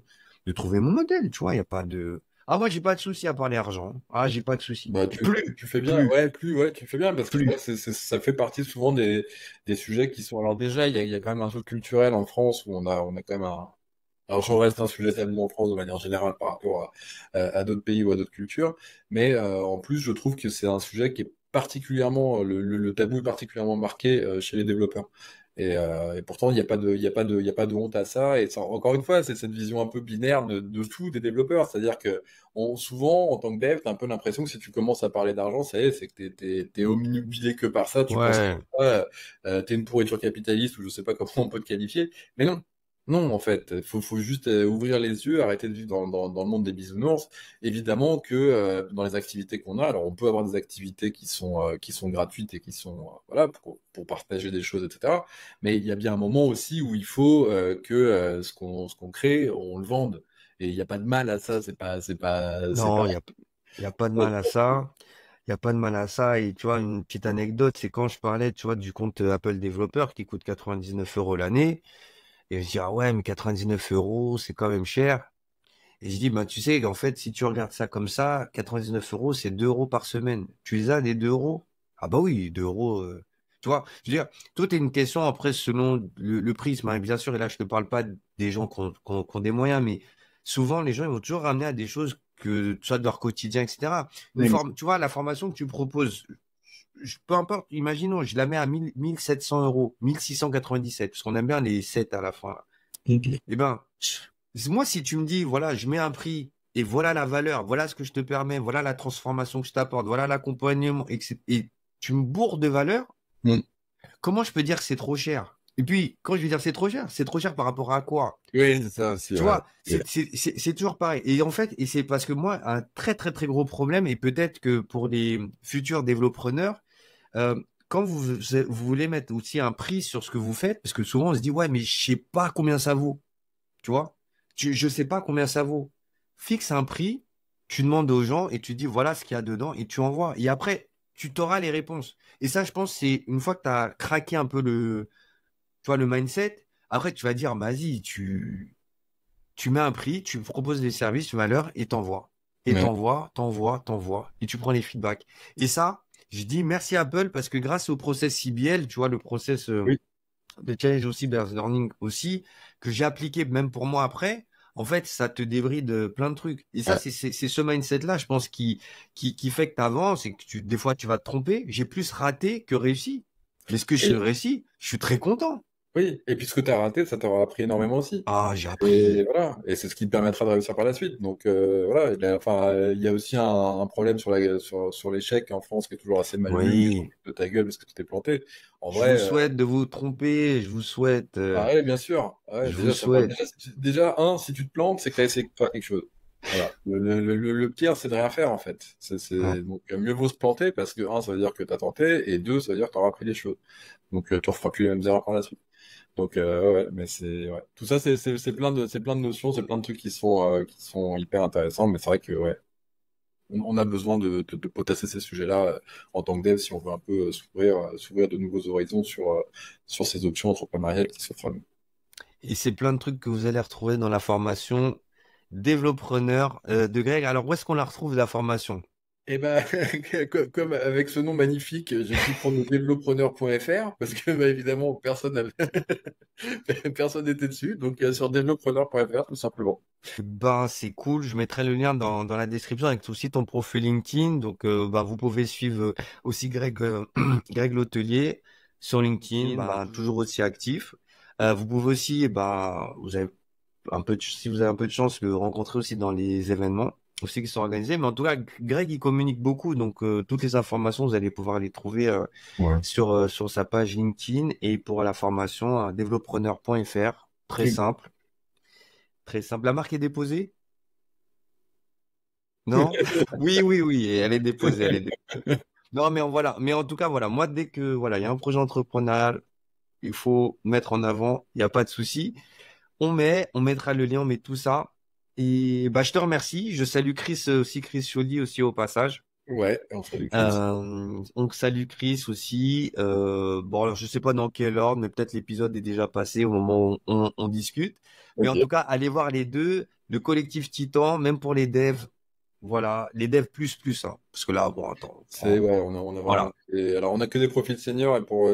modèle, tu vois. Il y a pas de. Ah, moi, j'ai pas de souci à parler argent. Ah, j'ai pas de souci. Bah, tu fais bien, ouais, ouais, tu fais bien, parce que c'est vrai Plus. que ça fait partie souvent des sujets qui sont. Alors, déjà, il y a quand même un truc culturel en France où on a quand même un. Alors, je reste un sujet tabou en France de manière générale par rapport à d'autres pays ou à d'autres cultures, mais en plus, je trouve que c'est un sujet qui est particulièrement, le tabou est particulièrement marqué chez les développeurs. Et pourtant, il y a pas de honte à ça. Et encore une fois, c'est cette vision un peu binaire de tout des développeurs. C'est-à-dire que souvent, en tant que dev, t'as un peu l'impression que si tu commences à parler d'argent, ça y est, c'est que t'es omnubilé que par ça. Tu penses Ouais. que t'es une pourriture capitaliste ou je sais pas comment on peut te qualifier. Mais non. Non, en fait, faut juste ouvrir les yeux, arrêter de vivre dans le monde des bisounours. Évidemment que dans les activités qu'on a, alors on peut avoir des activités qui sont gratuites et qui sont voilà pour partager des choses, etc. Mais il y a bien un moment aussi où il faut que ce qu'on crée, on le vende. Et il n'y a pas de mal à ça. C'est pas. Non, y a pas de mal à ça. Il y a pas de mal à ça. Et tu vois, une petite anecdote, c'est quand je parlais, tu vois, du compte Apple Developer qui coûte 99 euros l'année. Et je dis, ah ouais, mais 99 euros, c'est quand même cher. Et je dis, bah, tu sais, en fait, si tu regardes ça comme ça, 99 euros, c'est 2 euros par semaine. Tu les as, les 2 euros? Ah bah oui, 2 euros. Tu vois, je veux dire, tout est une question après selon le prisme, hein. Bien sûr, et là, je te parle pas des gens qui ont des moyens, mais souvent, les gens, ils vont toujours ramener à des choses que, soit de leur quotidien, etc. Tu vois, la formation que tu proposes, peu importe, imaginons, je la mets à 1700 euros, 1697, parce qu'on aime bien les 7 à la fin. Eh ben, moi, si tu me dis, voilà, je mets un prix et voilà la valeur, voilà ce que je te permets, voilà la transformation que je t'apporte, voilà l'accompagnement, et tu me bourres de valeur, Mm. comment je peux dire que c'est trop cher? Et puis, quand je vais dire c'est trop cher par rapport à quoi? Oui, c'est ça aussi, Tu ouais. vois, c'est toujours pareil. Et en fait, et c'est parce que moi, un très très très gros problème, et peut-être que pour les futurs développeurs, euh, quand vous voulez mettre aussi un prix sur ce que vous faites, parce que souvent on se dit, ouais, mais je sais pas combien ça vaut. Tu vois? Je sais pas combien ça vaut. Fixe un prix, tu demandes aux gens et tu dis voilà ce qu'il y a dedans et tu envoies. Et après, tu t'auras les réponses. Et ça, je pense, c'est une fois que tu as craqué un peu tu vois, le mindset, après, tu vas dire, bah, vas-y, tu mets un prix, tu proposes des services, une valeur et t'envoies. Et Ouais. t'envoies et tu prends les feedbacks. Et ça, je dis merci Apple parce que grâce au process CBL, tu vois, le process Oui. de challenge aussi, Bears Learning aussi, que j'ai appliqué même pour moi après, en fait, ça te débride plein de trucs. Et ça, Ouais. c'est ce mindset-là, je pense, qui fait que tu avances et que des fois, tu vas te tromper. J'ai plus raté que réussi. Mais ce que je Oui. réussis, je suis très content. Oui. Et puis ce que tu as raté, ça t'aura appris énormément aussi. Ah, j'ai Et appris. voilà, et c'est ce qui te permettra de réussir par la suite. Donc voilà, enfin, il y a aussi un problème sur l'échec en France qui est toujours assez mal vu. Les gens Oui. foutent de ta gueule parce que tu t'es planté. En Je vous vrai, souhaite de vous tromper. Je vous souhaite. ah ouais, bien sûr. Ah ouais, Je vous déjà, ça parle. souhaite. Déjà, si tu te plantes, c'est que tu as essayé de faire quelque chose. Voilà. Le pire, c'est de rien faire en fait. Ouais. Donc mieux vaut se planter parce que un, ça veut dire que tu as tenté, et deux, ça veut dire que tu auras appris des choses. Donc tu referas plus les mêmes erreurs par la suite. Donc ouais, mais c'est ouais. Tout ça c'est plein de notions, c'est plein de trucs qui sont hyper intéressants, mais c'est vrai que ouais, on a besoin de potasser ces sujets-là en tant que dev si on veut un peu s'ouvrir de nouveaux horizons sur ces options entrepreneuriales qui s'offrent à nous. Et c'est plein de trucs que vous allez retrouver dans la formation développreneur de Greg. Alors, où est-ce qu'on la retrouve, la formation? Et ben, comme avec ce nom magnifique, j'ai pu prendre le développreneur.fr parce que bah, évidemment personne n'était dessus, donc sur développreneur.fr tout simplement. Ben, c'est cool. Je mettrai le lien dans la description avec aussi ton profil LinkedIn. Donc, ben, vous pouvez suivre aussi Greg, Greg L'Hôtelier sur LinkedIn, ben, toujours aussi actif. Vous pouvez aussi, ben, vous avez si vous avez un peu de chance, le rencontrer aussi dans les événements aussi qui sont organisés. Mais en tout cas, Greg, il communique beaucoup. Donc, toutes les informations, vous allez pouvoir les trouver Ouais. sur sa page LinkedIn et pour la formation, développreneur.fr. Très simple. Très simple. La marque est déposée? Non? Oui, oui, oui, elle est déposée, elle est Non, mais voilà. Mais en tout cas, voilà. Moi, dès que, voilà, il y a un projet entrepreneurial, il faut mettre en avant, il n'y a pas de souci. On mettra le lien, on met tout ça. Et, bah, je te remercie. Je salue Chris aussi, Chris Scioli aussi au passage. Ouais, on salue Chris. On salue Chris aussi. Bon, alors, je sais pas dans quel ordre, mais peut-être l'épisode est déjà passé au moment où on discute. Mais en Ok. tout cas, allez voir les deux. Le collectif Titan, même pour les devs, voilà, les devs plus, hein. Parce que là, bon, attends, Ouais, on a vraiment. voilà. Alors, on a que des profils seniors, et pour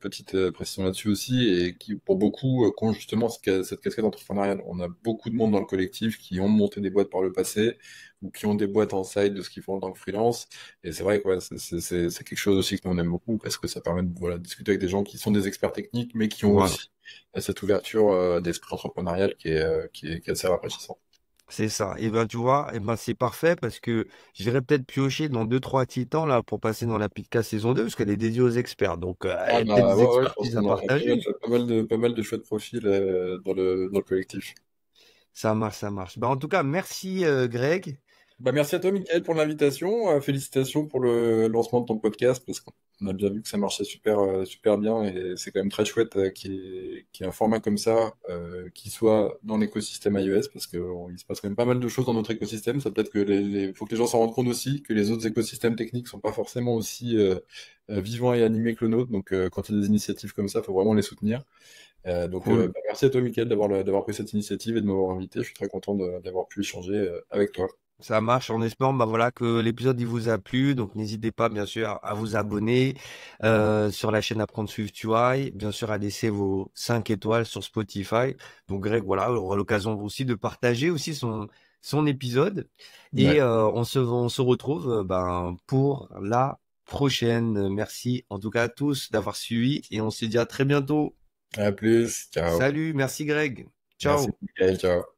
petite précision là-dessus aussi, et qui, pour beaucoup, qui ont justement cette casquette entrepreneuriale. On a beaucoup de monde dans le collectif qui ont monté des boîtes par le passé, ou qui ont des boîtes en side de ce qu'ils font en tant que freelance. Et c'est vrai que ouais, c'est quelque chose aussi que nous on aime beaucoup, parce que ça permet de voilà, discuter avec des gens qui sont des experts techniques, mais qui ont Voilà. aussi cette ouverture d'esprit entrepreneurial qui est assez rafraîchissant. C'est ça. Et ben, tu vois, et ben, c'est parfait parce que j'irai peut-être piocher dans deux, trois titans là pour passer dans la PITCA saison 2 parce qu'elle est dédiée aux experts. Donc, il y Ah a peut-être bah des ouais, ouais, je pense expertises à qu'on aura partager. pas mal de chouettes profils dans le collectif. Ça marche, ça marche. Ben, en tout cas, merci, Greg. Bah, merci à toi, Michael, pour l'invitation. Félicitations pour le lancement de ton podcast, parce qu'on a bien vu que ça marchait super bien et c'est quand même très chouette qu'il y ait un format comme ça qui soit dans l'écosystème iOS, parce qu'il se passe quand même pas mal de choses dans notre écosystème. Ça peut-être que faut que les gens s'en rendent compte aussi que les autres écosystèmes techniques sont pas forcément aussi vivants et animés que le nôtre. Donc, quand il y a des initiatives comme ça, faut vraiment les soutenir. Cool. Bah, merci à toi, Michael, d'avoir pris cette initiative et de m'avoir invité. Je suis très content d'avoir pu échanger avec toi. Ça marche en espérant bah voilà que l'épisode il vous a plu. Donc n'hésitez pas bien sûr à vous abonner sur la chaîne Apprendre Swift UI, bien sûr à laisser vos 5 étoiles sur Spotify. Donc Greg voilà aura l'occasion aussi de partager aussi son épisode et Ouais. on se retrouve ben pour la prochaine. Merci en tout cas à tous d'avoir suivi et on se dit à très bientôt. À plus, ciao. Salut, merci Greg. Merci, Ciao. Michael, ciao.